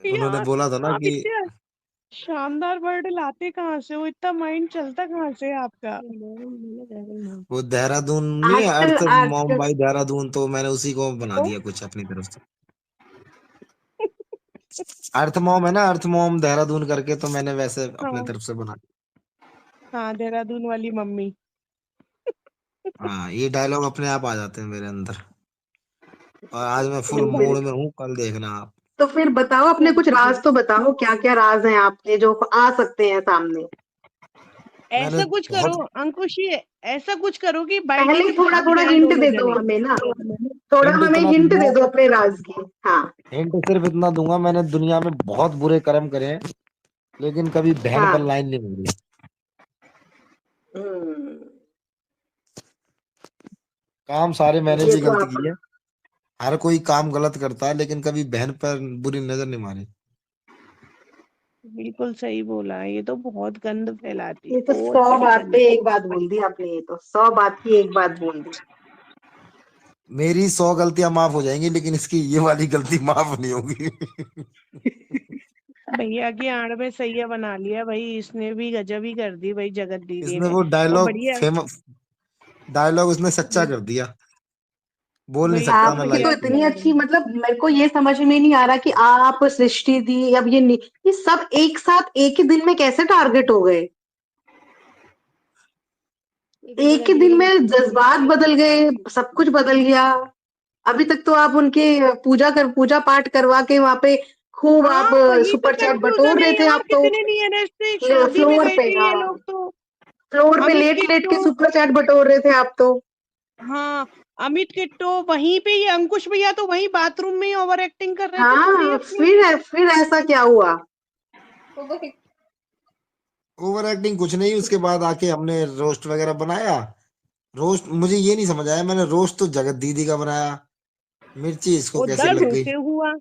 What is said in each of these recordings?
उन्होंने यार बोला था ना आप कि इतने शानदार वर्ड लाते कहाँ से हो, इतना माइंड चलता कहाँ से है आपका? वो देहरादून नहीं है, आजकल अर्थ मॉम आजकल बाई देहरादून, तो मैंने उसी को बना तो दिया कुछ अपनी तरफ से। अर्थ मॉम है ना, अर्थ मॉम देहरादून करके, तो मैंने वैसे अपने हाँ तरफ से बना हाँ, देहरादून वाली मम्मी। दिया। हाँ, ये डायलॉग अपने आप आ जाते हैं मेरे अंदर। और आज मैं फुल तो मूड में हूँ, कल देखना आप। तो फिर बताओ, अपने कुछ राज तो बताओ, क्या क्या राज हैं आपके जो आ सकते हैं सामने। मैंने ऐसा कुछ करो बहुत अंकुश, ये ऐसा कुछ करो कि बाइटी पहले से थोड़ा भाग थोड़ा जाए हिंट दोनों दे दो जने। हमें ना, थोड़ा हिंट हमें इतना हिंट दूंगा, दे दो अपने राज की। हाँ हिंट सिर्फ इतना दूंगा, मैंने दुनिया में बहुत बुरे कर्म करे हैं, लेकिन कभी बहन पर हाँ। लाइन नहीं मिली। हम्म, काम सारे मैंने ये भी तो गलती आप की है। हर कोई काम गलत करता है, लेकिन कभी बहन पर बुरी नजर नहीं मारी। बिल्कुल सही बोला, ये तो बहुत गंद फैलाती, ये तो बहुत 100 बड़ी बात गंद। पे एक बात बोल दी आपने, ये तो 100 बात की एक बात बोल दी। मेरी 100 गलतियां माफ हो जाएंगी, लेकिन इसकी ये वाली गलती माफ नहीं होगी। भैया की आड़ में सैया बना लिया भाई, इसने भी गजब ही कर दी भाई, जगत दीदी इसने ने। वो और डायलॉग बढ़िया। फेमस, डायलॉग उसने सच्चा कर दिया। बोल नहीं वही सकता तो मैं आपकी बढ़िया तो लाइफ में। इतनी किया अच्छी, भाई। मतलब मेरे को ये समझ में नहीं आ रहा कि आप, सृष्टि दी, अब ये सब एक साथ एक ही दिन में कैसे टारगेट हो गए। एक ही दिन में जज्बात बदल गए, सब कुछ बदल गया। अभी तक तो आप उनके पूजा पाठ करवा के वहां पे खूब आप हाँ वही तो सुपर चैट कंफ्यूजन बटोर है रहे थे यार, आप तो। कितने नियरेस्ट थे, शादी में फ्लोर गए पे, थे ये हाँ, लोग तो। फ्लोर पे अमित लेट लेट के किट्टो। सुपर चैट बटोर रहे थे आप तो। हाँ, अमित किट्टो वहीं पे, ये अंकुश भैया तो वहीं बाथरूम में ही ओवर एक्टिंग कर रहे थे पूरी हाँ, अपनी। फिर ऐसा क्या हुआ। ओवर एक्टिंग कुछ नहीं, उसके बाद आके हमने रोस्ट वगैरह बनाया। रोस्ट मुझे ये नहीं समझ आया, मैंने रोस्ट तो जगत दीदी का बनाया, मिर्ची इसको वो कैसे दर्द लग गई। उसे हुआ।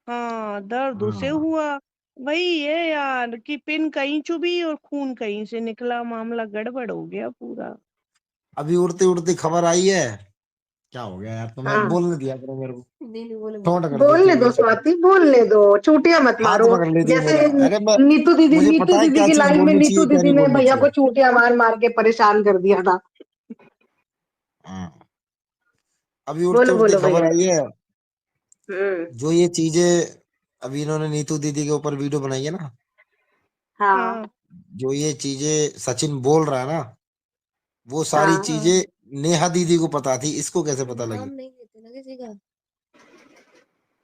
हाँ, दर्द उसे हाँ, हुआ। वही है यार कि पिन कहीं चुभी और खून कहीं से निकला, मामला गड़बड़ हो गया पूरा। अभी उड़ती उड़ती खबर आई है। क्या हो गया यार, तुम्हें हाँ, बोलने दिया करो मेरे को। ठोंट कर देती बोलने है दो बीच में। स्वाति, बोलने दो, चूटिया मत हाथ मारो। पकड़ लेती है जैसे मेरा, अरे मैं, मुझे नीतू पता है दीदी क्या की चीज लाइन में बोलनी नीतू चाहिए क्या दीदी नहीं ने बोलनी भैया को चाहिए। चूटिया मार मार के परेशान कर दिया था। हाँ, अभी उड़ती बोलो उड़ती बोलो खबर भैया। आई है। हम्म। जो ये चीजें अभी इन्होंने नीतू दीदी के ऊपर वीडियो बनाई है ना, हाँ। हाँ जो ये चीजें सचिन बोल रहा है ना, वो सारी हाँ, हाँ। चीजें नेहा दीदी को पता थी, इसको कैसे पता लगी। नाम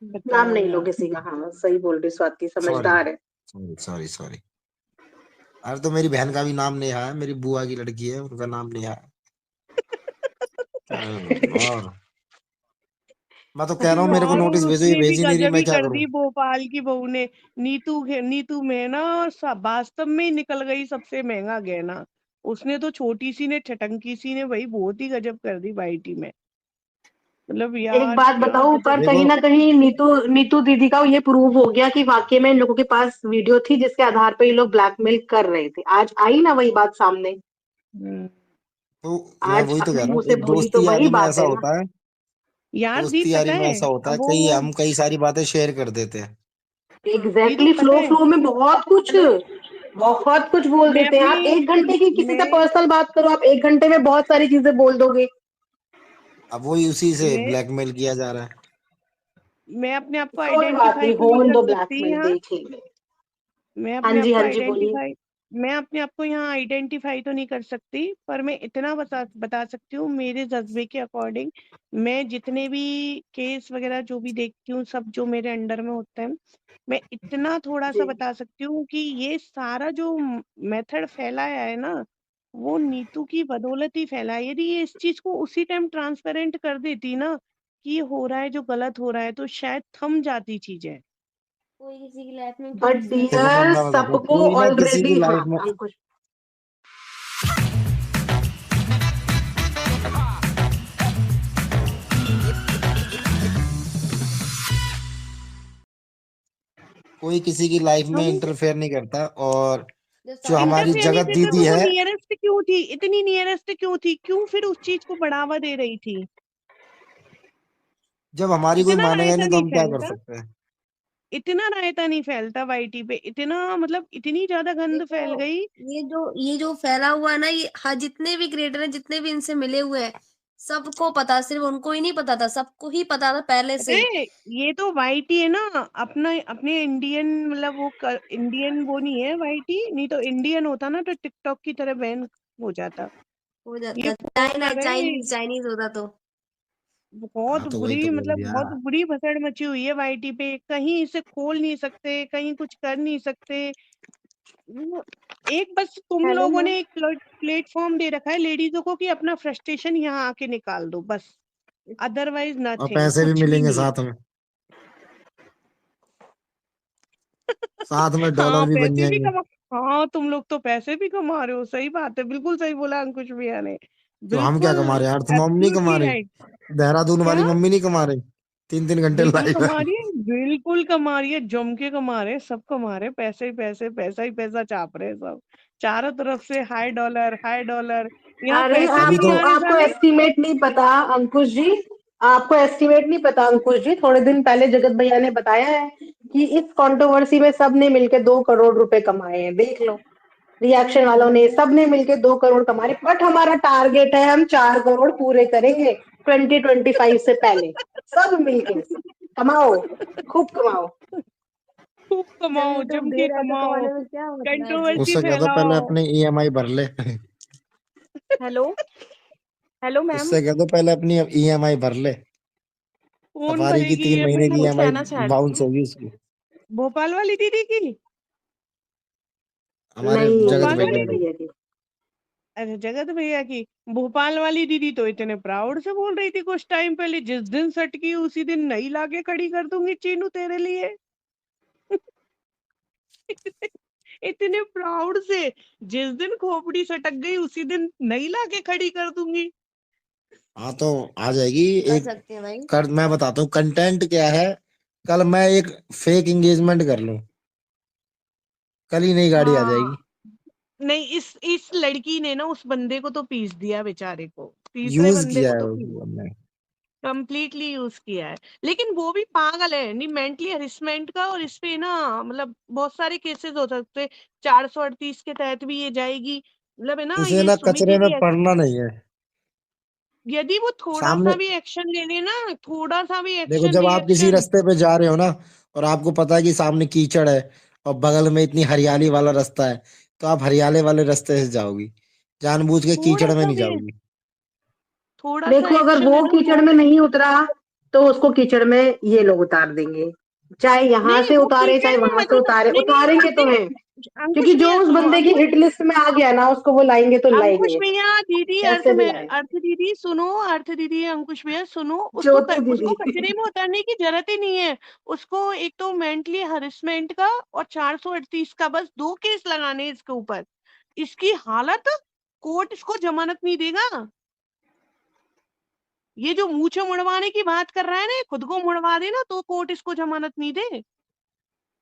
बताओ नहीं लो यार। किसी का, हाँ सही बोल रही स्वाति, सॉरी, समझदार है। Sorry, sorry, sorry. अरे तो मेरी बहन का भी नाम नेहा है, मेरी बुआ की लड़की है, उनका नाम नेहा है। और मैं तो कह रहा हूँ मेरे को यार नोटिस और भेजो, ये उसने भी भेज ही नहीं रही, गजब मैं ही क्या कर करूँ। दी भोपाल की बहू ने। नीतू में ना वास्तव में ही निकल गई सबसे महंगा गहना। उसने तो छोटी सी ने, छटंकी सी ने भाई बहुत ही गजब कर दी बाईटी में। मतलब एक यार बात क्या बताऊं, गजब पर देखो, कहीं ना कहीं नीतू नीतू दीदी का ये प्रूव हो गया कि वाकई में इन लोगों के पास वीडियो थी जिसके आधार पे ये लोग ब्लैकमेल कर रहे थे। आज आई ना वही बात सामने। हम्म, तो मैं आज वही तो कह अपने रहा मुंह हूँ, से एक बोली तो दोस्ती वही यारी में बात ऐसा है ना। होता है। यार दी दोस्ती यारी पता में है ऐसा होता अब है, वो कई हम कई सारी बातें शेयर कर देते हैं। दीदू एग्जैक्टली, पता फ्लो है। फ्लो में बहुत कुछ बोल मैं देते हैं अपनी आप। 1 घंटे की किसी से मैं पर्सनल बात करो, आप 1 घंटे में बहुत सारी चीजें बोल दोगे। अब वही उसी से मैं ब्लैकमेल किया जा रहा है। मैं अपने आप को कोई बात आइडेंटिफाई नहीं, तो नहीं होने कर दो सकती ब्लैकमेल, यहाँ। देख लेंगे। मैं हाँ अपने आप जी, को हाँ जी, बोलिए। आइडेंटिफाई मैं अपने आप को यहाँ आइडेंटिफाई तो नहीं कर सकती, पर मैं इतना बता सकती हूँ मेरे जज्बे के अकॉर्डिंग। मैं जितने भी केस वगैरह जो भी देखती हूँ, सब जो मेरे अंडर में होते हैं, मैं इतना थोड़ा सा जी। बता सकती हूँ कि ये सारा जो मेथड फैलाया है ना, वो नीतू की बदौलत ही फैला है। यदि ये इस चीज को उसी टाइम ट्रांसपेरेंट कर देती ना कि ये हो रहा है जो गलत हो रहा है, तो शायद थम जाती चीजें। बट देखो डियर, मैं बताता हूँ, सबको कोई ना किसी की ऑलरेडी, हाँ लाइफ में, अंकुश। कोई किसी की लाइफ में हम इंटरफेयर नहीं करता। और जो हमारी इंटरफेयर नहीं जगत देते दीदी तो वो है, नियरेस्ट क्यों थी, इतनी नियरेस्ट क्यों थी, क्यों फिर उस चीज को बढ़ावा दे रही थी? जब हमारी कोई इतना मानेगा ऐसा नहीं तो नहीं हम क्या कर चाहिए था। सकते हैं। इतना रायता नहीं फैलता वाईटी पे, इतना मतलब इतनी ज्यादा गंद फैल देखो, गई। ये जो फैला हुआ है ना, ये हाँ, जितने भी क्रिएटर हैं, जितने भी इनसे मिले हुए हैं, सबको पता, सिर्फ उनको ही नहीं पता था, सबको ही पता था पहले से। अरे ये तो वाईटी है ना, अपना अपने इंडियन, मतलब वो इंडियन वो नहीं है वाईटी, नहीं तो इंडियन होता ना तो टिकटॉक की तरह बैन हो जाता। हो ये जाता, खोल कर रहे हैं, चाइनीज होता तो। बहुत हाँ तो वही बुरी, तो बोल मतलब दिया। बहुत बुरी भसड़ मची हुई है वाईटी पे, कहीं इसे खोल नहीं सकते, कहीं कुछ कर नहीं सकते। वो एक बस तुम हेलो लोगों मैम। ने एक प्लेटफॉर्म दे रखा है लेडीजों को कि अपना फ्रस्ट्रेशन यहाँ आके निकाल दो बस, अदरवाइज और नथिंग, पैसे भी कुछ भी मिलेंगे नहीं। साथ में, साथ में हाँ डॉलर भी बन पैसे भी जाएंगे। कमा, हाँ तुम लोग तो पैसे भी कमा रहे हो, सही बात है, बिल्कुल सही बोला अंकुश भैया ने, तो हम क्या कमा बिल्कुल रहे हैं? अर्थ मॉम नहीं कमा एब्सोल्युटली रही? राइट। देहरादून क्या? वाली मम्मी नहीं कमा रही? 3-3 घंटे बिल्कुल लाइव कमा है। रही है, बिल्कुल कमा रही है, जम के कमा रहे हैं, सब कमा रहे हैं, पैसे ही पैसे, पैसा ही पैसा चाप रहे हैं सब, चारों तरफ से हाई डॉलर हाई डॉलर, यहाँ अरे पैसे भी तभी नहीं तो आ रहे आपको साले। एस्टिमेट नहीं पता अंकुश जी, आपको एस्टिमेट नहीं पता अंकुश जी। थोड़े दिन पहले जगत भैया ने बताया है कि इस कंट्रोवर्सी में सबने मिलके 2 करोड़ रुपए कमाए हैं, देख लो। रिएक्शन वालों ने सबने मिलके 2 करोड़ कमाए, बट हमारा टारगेट है हम 4 करोड़ पूरे करेंगे 2025 से पहले। सब मिलके कमाओ, खूब कमाओ। खूब जब कमाओ, यूट्यूब जम दे के रहा है तो कमाओ, कमाने में क्या मतलब है जी। कंट्रोवर्सी उससे कहता पहले फैलाओ। अपने ईएमआई भर ले। Hello, hello ma'am. उससे कहता पहले अपनी ईएमआई भर ले। कौन सफारी की भरेगी 3 महीने मैं की ईएमआई? कुछ ईएमआई कहना चाह रही बाउंस थी। होगी उसकी। भोपाल वाली दीदी की? हमारे नहीं, जगत भोपाल भैया वाली जगत की। भैया की। अच्छा जगत भैया की। भोपाल वाली दीदी तो इतने प्राउड से बोल रही थी कुछ टाइम पहले, जिस दिन सटकी उसी दिन नई लाके खड़ी कर दूंगी चीनू तेरे लिए। इतने प्राउड से, जिस दिन खोपड़ी सटक गई उसी दिन नई लाके खड़ी कर दूंगी। हाँ तो आ जाएगी। कर एक सकते हैं भाई। मैं बताता हूँ कंटेंट क्या है। कल मैं एक फेक एंगेजमेंट कर लूं, कल ही नई गाड़ी आ जाएगी। हाँ नहीं, इस लड़की ने ना उस बंदे को तो पीस दिया बेचारे को, तीसरे यूज बंदे किया को है तो उस बंदे ने। कंप्लीटली यूज किया है। लेकिन वो भी पागल है, नहीं मेंटली हरिसमेंट का, और इस पे ना मतलब बहुत सारे केसेस हो सकते, 438 के तहत भी ये जाएगी, मतलब है ना, इसे ये ना सुमित कचरे में यदि पड़ना नहीं है। यदि वो थोड़ा सामने सा भी एक्शन ले ले ना, थोड़ा सा भी देखो, एक्शन जब आप किसी रिएक्शन। रास्ते पे जा रहे हो ना, और आपको पता है कि सामने कीचड़ है और बगल में इतनी हरियाली वाला रास्ता है, तो आप हरियाले वाले रास्ते से जाओगी, जानबूझ के थोड़ा कीचड़ में सा नहीं भी, जाओगी। थोड़ा सा देखो अगर एक्शन है वो ना कीचड़ वो, में नहीं उतरा तो उसको कीचड़ में ये लोग उतार देंगे, चाहे यहाँ नहीं से वो उतारे कीचड़ चाहे में वहां से मजे ना, उतारे, नहीं नहीं उतारेंगे तो नहीं, हैं। क्योंकि अंकुश जो भैया उस सुनो, बंदे की अंकुश, हिट लिस्ट में आ गया ना उसको वो लाएंगे तो अंकुश लाएंगे, भैया दीदी, अर्थ कैसे भी में, लाए। अर्थ दीदी सुनो, अर्थ दीदी अंकुश भैया सुनो, ज्योति उसको दीदी कचरे में उतारने की जरूरत ही नहीं है। उसको एक तो मेंटली हरिसमेंट का और 438 का, बस 2 केस लगाने इसके ऊपर। इसकी हालत, कोर्ट इसको जमानत नहीं देगा। ये जो मूछे मुड़वाने की बात कर रहा है ना, खुद को मुड़वा देना तो कोर्ट इसको जमानत नहीं दे,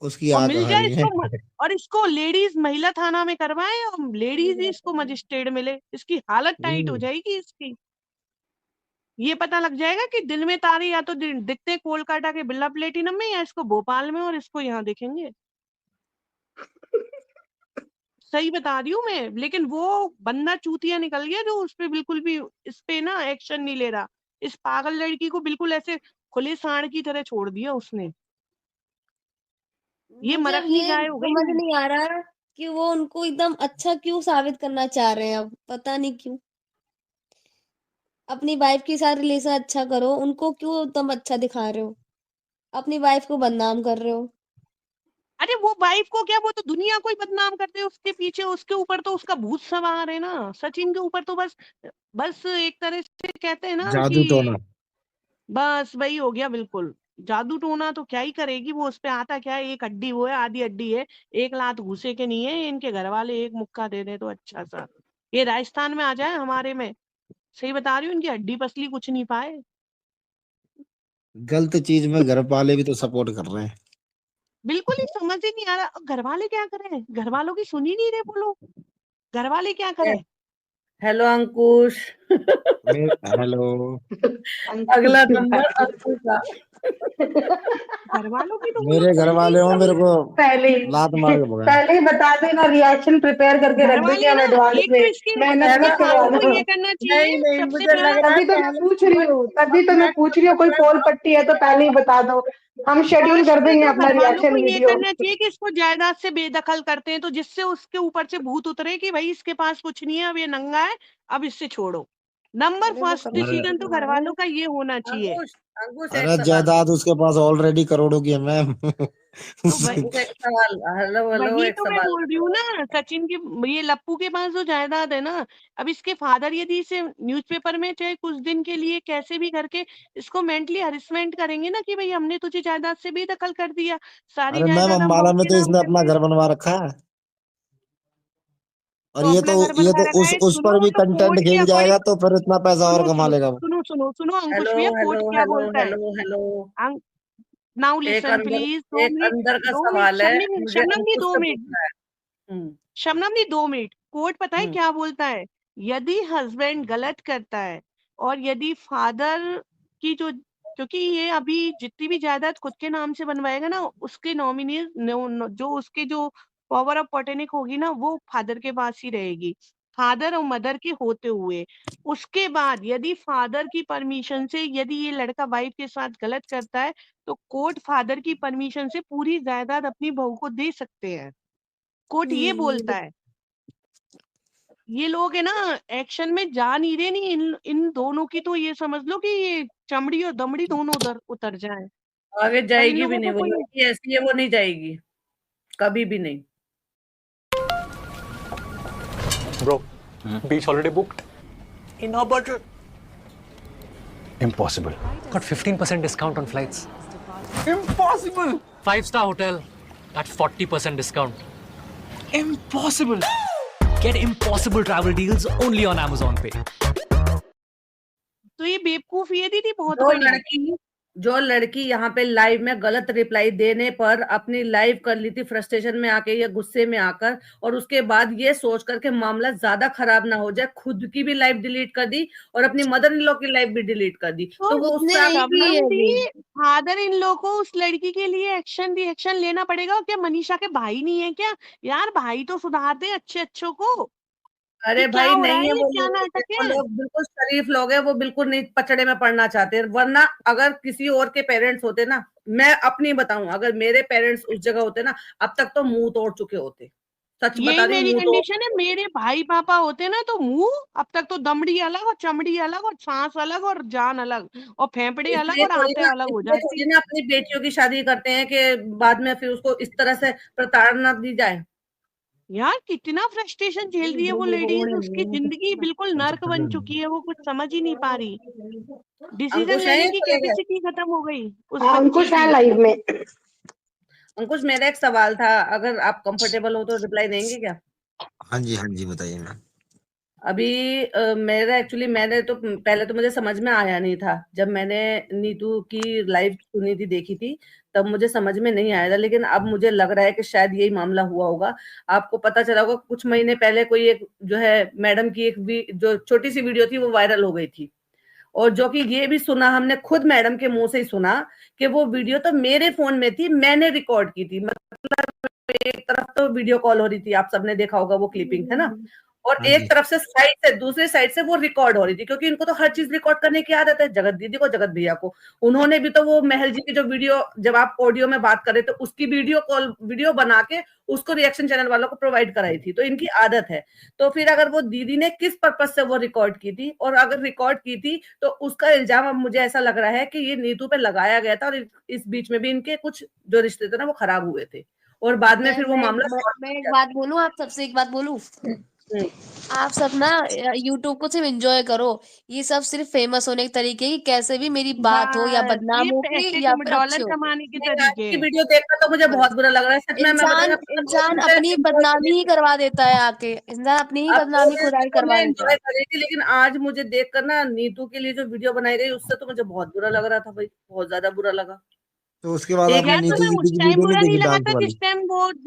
उसकी और आंख मिल जाए खाली है। इसको और इसको लेडीज महिला थाना में करवाए और लेडीज ही इसको मजिस्ट्रेट मिले, इसकी हालत टाइट हो हम्म, जाएगी इसकी। ये पता लग जाएगा कि दिल में तारे या तो दिखते हैं कोलकाता के बिरला प्लेटिनम में, या इसको भोपाल में, और इसको यहाँ दिखेंगे। सही बता रही हूँ मैं, लेकिन वो बंदा चूतिया निकल गया जो उस पे बिल्कुल भी, इस पे ना एक्शन नहीं ले रहा। इस पागल लड़की को बिल्कुल ऐसे खुले सांड की तरह छोड़ दिया उसने। ये मुझे अब मरकनी ये गाय हो गई। समझ नहीं आ रहा कि वो उनको एकदम अच्छा क्यों साबित करना चाह रहे हैं, अब पता नहीं क्यों। अपनी वाइफ के साथ रिलेशन अच्छा करो, उनको क्यों तुम अच्छा दिखा रहे हो, अपनी वाइफ को बदनाम कर रहे हो। अरे वो वाइफ को क्या, वो तो दुनिया को ही बदनाम करते हैं उसके पीछे, उसके ऊपर तो उसका भूत सवार है ना, सचिन के ऊपर तो बस, बस एक तरह से कहते हैं ना जादू टोना। कि बस वही हो गया बिल्कुल। जादू टोना तो क्या ही करेगी वो, उस पे आता क्या है, एक हड्डी वो है, आधी हड्डी है, एक लात घूसे के नहीं है, इनके घर वाले एक मुक्का दे दे तो अच्छा सा, ये राजस्थान में आ जाए हमारे में, सही बता रही हूँ, इनकी हड्डी पसली कुछ नहीं पाए। गलत चीज में घर वाले भी तो सपोर्ट कर रहे हैं। बिल्कुल ही समझ ही नहीं आ रहा, घर वाले क्या करें, घर वालों की सुनी नहीं रहे बोलो, घर वाले क्या करें। हेलो अंकुश। हेलो। अगला अंकुश नंबर अंकुश का। घर वालों की तो वो मेरे लोग घर बोल वाले नहीं हो मेरे सकते। को पहले लात मार के भगाए। पहले ही बता देना, रिएक्शन प्रिपेयर करके घर रख देंगे वाले हम ना, एडवांस एक में, तो इसके मेहनत मत आपको करवाना। ये करना नहीं चाहिए नहीं, सबसे मुझे लग पहले। रहा है तभी तो मैं पहले पूछ रही हूँ, तभी तो मैं पूछ रही हूँ, कोई पोल पट्टी है तो पहले ही बता दो, हम शेड्यूल फर्स्ट कर में देंगे तो अपना घर वालों को रिएक्शन ये वीडियो। करना चाहिए कि इसको जायदाद से बेदखल करते हैं, तो जिससे उसके ऊपर से भूत उतरे कि भाई इसके पास कुछ नहीं है, अब ये नंगा है, अब इससे छोड़ो। नंबर अरे वो फर्स्ट करोड़ों अरे डिसीजन रुपए तो कमा घर रहे वालों हैं। का ये होना चाहिए। अंकुश, अंकुश एक अरे सवाल जायदाद उसके पास ऑलरेडी करोड़ों की है मैम। तो भाई अंकुश एक सवाल, हेलो हेलो, वही एक तो मैं सवाल बोल रही हूँ ना, सचिन की, ये लप्पू के पास जो जायदाद है ना, अब इसके फादर यदि इसे न्यूज़पेपर में चाहे कुछ दिन के लिए कैसे भी करके इसको मेंटली हरिसमेंट करेंगे ना कि भाई हमने तुझे जायदाद से बेदखल कर दिया, सारी अरे मैम जायदाद हम अम्बाला बहू में के तो नाम इसने अपना करके। घर बनवा रखा है, और तो अपना घर ये बनवा तो रखा उस है, उस पर सुनो भी तो कंटेंट कोर्ट के खींच अकॉर्डिंग, जाएगा तो फिर इतना पैसा और सुनो कमा सुनो लेगा वो। सुनो सुनो सुनो अंकुश हेलो भैया, हेलो कोर्ट क्या हेलो बोलता है। हेलो हेलो, नाउ एक लिसन अंदर प्लीज, 2 एक मिनट, अंदर का 2 मिनट, सवाल है, मुझे शबनम जी अंकुश 2 से मिनट, पूछना है। हम्म शबनम जी 2 मिनट। कोर्ट पता है हम्म क्या बोलता है, यदि हस्बैंड गलत करता है और यदि फादर की जो, क्योंकि ये अभी जितनी भी जायदाद खुद के नाम से बनवाएगा ना, उसके नॉमिनी जो उसके जो पावर ऑफ पॉर्टेनिक होगी ना, वो फादर के पास ही रहेगी, फादर और मदर के होते हुए। उसके बाद यदि फादर की परमिशन से यदि ये लड़का वाइफ के साथ गलत करता है, तो कोर्ट फादर की परमिशन से पूरी जायदाद अपनी बहू को दे सकते हैं। कोर्ट ये बोलता है। ये लोग है ना, एक्शन में जा नहीं रहे, नहीं इन दोनों की तो ये समझ लो कि ये चमड़ी और दमड़ी दोनों उधर उतर जाए, आगे पर इन जाएगी भी लोगों नहीं, को वो कोई। लड़की ऐसी है, वो नहीं जाएगी कभी भी नहीं। Bro, beach holiday booked in our budget. Impossible. Got 15% discount on flights. Impossible! 5-star hotel at 40% discount. Impossible! Get impossible travel deals only on Amazon Pay. तो ये बेवकूफी है दीदी बहुत जो बड़ी। लड़की यहाँ पे लाइव में गलत रिप्लाई देने पर अपनी लाइव कर ली थी फ्रस्ट्रेशन में आके या गुस्से में आकर, और उसके बाद ये सोच कर के मामला ज्यादा खराब ना हो जाए, खुद की भी लाइव डिलीट कर दी और अपनी मदर इन लॉ की लाइव भी डिलीट कर दी। तो वो उस उसने पे नहीं की है शबनम अभी। जी, फादर इन लोग को उस लड़की के लिए रिएक्शन लेना पड़ेगा। क्या मनीषा के भाई नहीं है क्या यार, भाई तो सुधार दे अच्छे अच्छों को। अरे ये क्या भाई हो रहा नहीं है, है, ये क्या नाटक वो है। लोग बिल्कुल शरीफ लोग हैं, वो बिल्कुल नहीं पचड़े में पड़ना चाहते, वरना अगर किसी और के पेरेंट्स होते ना, मैं अपनी बताऊं, अगर मेरे पेरेंट्स उस जगह होते ना, अब तक तो मुंह तोड़ चुके होते। सच बता यही रही हूँ, मेरी मुंह तोड़। कंडीशन है, मेरे भाई पापा होते ना तो मुंह, अब तक तो दमड़ी अलग और चमड़ी अलग और सांस अलग और जान अलग और फेफड़े अलग और आंतें अलग हो जाती। इसलिए ना अपनी बेटियों की शादी करते हैं कि बाद में फिर उसको इस तरह से प्रताड़ना दी जाए। यार कितना फ्रस्ट्रेशन झेल रही है वो लेडीज, उसकी जिंदगी बिल्कुल नर्क बन चुकी है, वो कुछ समझ ही नहीं पा रही, डिसीजन अंकुश है लेने या की चले गए? कैपेसिटी खत्म हो गई उस हाँ, बच्ची अंकुश है की। लाइव में। अंकुश मेरा एक सवाल था, अगर आप कंफर्टेबल हो तो रिप्लाई देंगे क्या? हाँ जी बताइए मैम। अभी मेरा एक्चुअली, मैंने तो पहले तो मुझे समझ में आया नहीं था, जब मैंने नीतू की लाइव सुनी थी, देखी थी, तब मुझे समझ में नहीं आया था, लेकिन अब मुझे लग रहा है कि शायद यही मामला हुआ होगा। आपको पता चला होगा कुछ महीने पहले कोई एक जो है मैडम की एक जो छोटी सी वीडियो थी वो वायरल हो गई थी, और जो कि ये भी सुना हमने, खुद मैडम के मुंह से ही सुना कि वो वीडियो तो मेरे फोन में थी, मैंने रिकॉर्ड की थी। मतलब एक तरफ तो वीडियो कॉल हो रही थी, आप सबने देखा होगा वो क्लिपिंग, है ना, और हाँ एक जी। तरफ से दूसरे साइड से वो रिकॉर्ड हो रही थी, क्योंकि इनको तो हर चीज रिकॉर्ड करने की आदत है, जगत दीदी को, जगत भैया को। उन्होंने भी तो वो महल जी की जो वीडियो, जब आप ऑडियो में बात कर रहे थे, उसकी वीडियो बना के उसको रिएक्शन चैनल वालों को प्रोवाइड कराई थी, तो इनकी आदत है। तो फिर अगर वो दीदी ने किस पर्पज से वो रिकॉर्ड की थी, और अगर रिकॉर्ड की थी तो उसका इल्जाम अब मुझे ऐसा लग रहा है कि ये नीतू पे लगाया गया था, और इस बीच में भी इनके कुछ जो रिश्ते थे ना वो खराब हुए थे, और बाद में फिर वो मामला मैं एक बात बोलूं, आप सबसे एक बात बोलूं, आप सब ना यूट्यूब को सिर्फ एंजॉय करो, ये सब सिर्फ फेमस होने के तरीके की, कैसे भी मेरी बात हो या बस बदनाम ये होगी पैसे या फिर अच्छे डॉलर होगी। कमाने के आज तरीके की हैं। वीडियो देखकर तो मुझे बहुत बस बुरा लग रहा है, सच में मैं इंसान बताऊं, इंसान अपनी बदनामी ही करवा देता है, आके इंसान अपनी ही अब तो बदनामी खुदाई करवा मैं देता एंजॉय है। कर रही थी, लेकिन आज मुझे देखकर ना नीतू के लिए जो वीडियो बनाई गई, उससे तो मुझे बहुत बुरा लग रहा था भाई, बहुत ज्यादा बुरा लगा। तो उसके बाद एक आपने यार एक नीतू तुम्हें दीदी उस की टाइम वीडियो नहीं बुरा नहीं देखी लगा डांस था वाली? जिस टाइम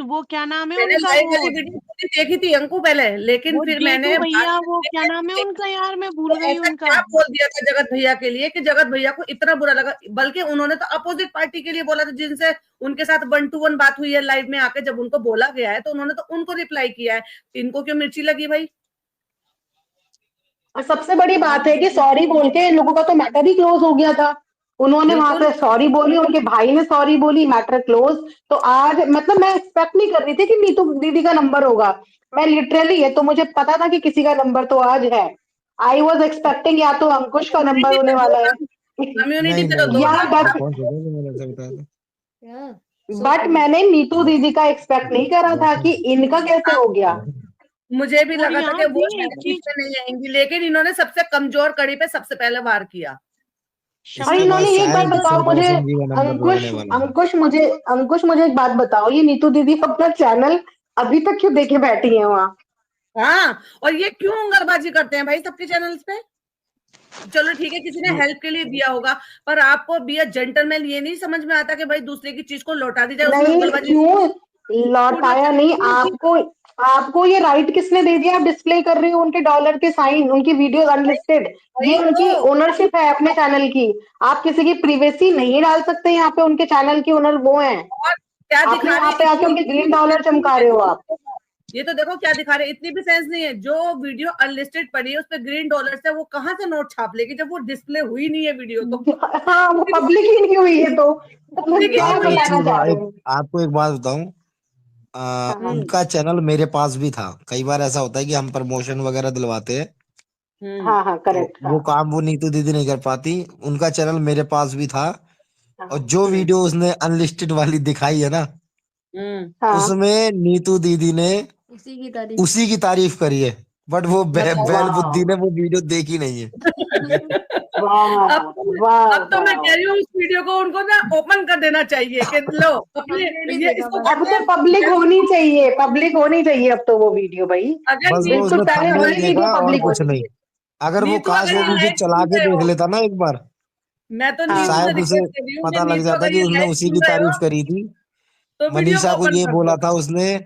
वो क्या नाम है मैंने उनका, लाइव वो वाली वीडियो भी देखी थी अंकु पहले, लेकिन वो फिर जेठू मैंने भैया, वो बाद क्या में नाम है देखा उनका यार, मैं भूल तो गई ऐसा उनका। क्या बोल दिया था जगत भैया के लिए कि जगत भैया को इतना बुरा लगा, बल्कि उन्होंने तो अपोजिट पार्टी के लिए बोला था, जिनसे उनके साथ 1 to 1 बात हुई है लाइव में आके, जब उनको बोला गया है तो उन्होंने तो उनको रिप्लाई किया है। इनको क्यों मिर्ची लगी भाई? और सबसे बड़ी बात है कि सॉरी बोल के इन लोगों का तो मैटर ही क्लोज हो गया था। उन्होंने वहां बिल्कुल। से सॉरी बोली, उनके भाई ने सॉरी बोली, मैटर क्लोज। तो आज मतलब मैं एक्सपेक्ट नहीं कर रही थी कि नीतू दीदी का नंबर होगा। मैं लिटरली, ये तो मुझे पता था कि किसी का नंबर तो आज है। आई वॉज एक्सपेक्टिंग या तो अंकुश का नंबर कम्युनिटी होने में वाला 2 है नाम, कम्युनिटी नहीं में नहीं तो 2 या नहीं, नाम बट था। कौन सा था जो मैंने ऐसा बताया था? Yeah. बट मैंने नीतू दीदी का एक्सपेक्ट नहीं करा था कि इनका कैसे हो गया। मुझे भी और लगा था यहाँ कि वो भी एक शायद चीज, इसमें नहीं आएंगी, लेकिन इन्होंने सबसे कमजोर कड़ी पे सबसे पहले वार किया। और इसके बाद इन्होंने एक बात शायद बताओ मुझे, रोशन जी का नंबर अंकुश लगने वाला है। अंकुश मुझे एक बात बताओ, ये नीतू दीदी अपना चैनल अभी तक क्यों देखे बैठी है वहां? हाँ, और ये क्यों उंगलबाजी करते हैं भाई सबके चैनल्स पे? चलो ठीक है, किसी ने हेल्प के लिए दिया होगा, पर आपको बी अ जेंटलमैन ये नहीं समझ में आता कि भाई दूसरे की चीज को लौटा दी जाए, उसमें नहीं, उंगलबाजी। क्यों लौटाया नहीं आपको? आपको ये राइट किसने दे दिया? आप डिस्प्ले कर रही हो उनके डॉलर के साइन, उनकी वीडियोस अनलिस्टेड। ये वही उनकी तो। ओनरशिप है अपने चैनल की। आप किसी की प्रिवेसी नहीं डाल सकते यहाँ पे, उनके चैनल की ओनर वो हैं। और क्या आपने दिखा रहे यहाँ हैं? पे आके उनके ग्रीन डॉलर चमका रहे हो आप। ये तो देखो क्या दिखा रहे हैं, इतनी भी सेंस नहीं है। जो वीडियो अनलिस्टेड पड़ी है उस पे ग्रीन डॉलर से वो कहाँ से नोट छाप लेगी जब वो डिस्प्ले हुई नहीं है वीडियो तो। हाँ, वो पब्लिक ही नहीं हुई है तो मतलब क्या आपको एक बताना चीज चाह रहे हो? आपको एक बात बताऊं, हाँ उनका चैनल मेरे पास भी था। कई बार ऐसा होता है कि हम प्रमोशन वगैरह दिलवाते हैं, हम्म। हाँ हाँ, तो करेक्ट। वो हाँ काम वो नीतू दीदी नहीं कर पाती। उनका चैनल मेरे पास भी था, हाँ और जो वीडियो उसने अनलिस्टेड वाली दिखाई है ना, हम्म। हाँ। उसमें नीतू दीदी ने उसी की तारीफ। उसी की तारीफ करी है। बट वो बताओ। बैल वाह बुद्धि ने वो वीडियो देखी नहीं है। वाह अब तो वाह अब तो मैं वाह। कह रही हूँ उस वीडियो को उनको ना ओपन कर देना चाहिए कि लो अपने, हमने नहीं ये देखा इसको बस। अब कहते तो हैं। पब्लिक होनी चाहिए अब तो वो वीडियो भाई। अगर बस ये वो बिल्कुल उसने पहले थंबनेल वही देखा वीडियो और पब्लिक कुछ होनी नहीं। चाहिए। अगर वो नीतू काश अगर वो ये वीडियो लाइव चला सुन के रहे देख हो, लेता ना एक बार, मैं तो तो हाँ नीतू से शायद उसे रिक्वेस्ट कर रही हूँ कि पता लग नीतू जाता अगर कि ये उसने लाइव उसी सुन की रहे तारीफ हो करी थी। तो वीडियो मनीषा को को ओपन ये कर बोला दो। था उसने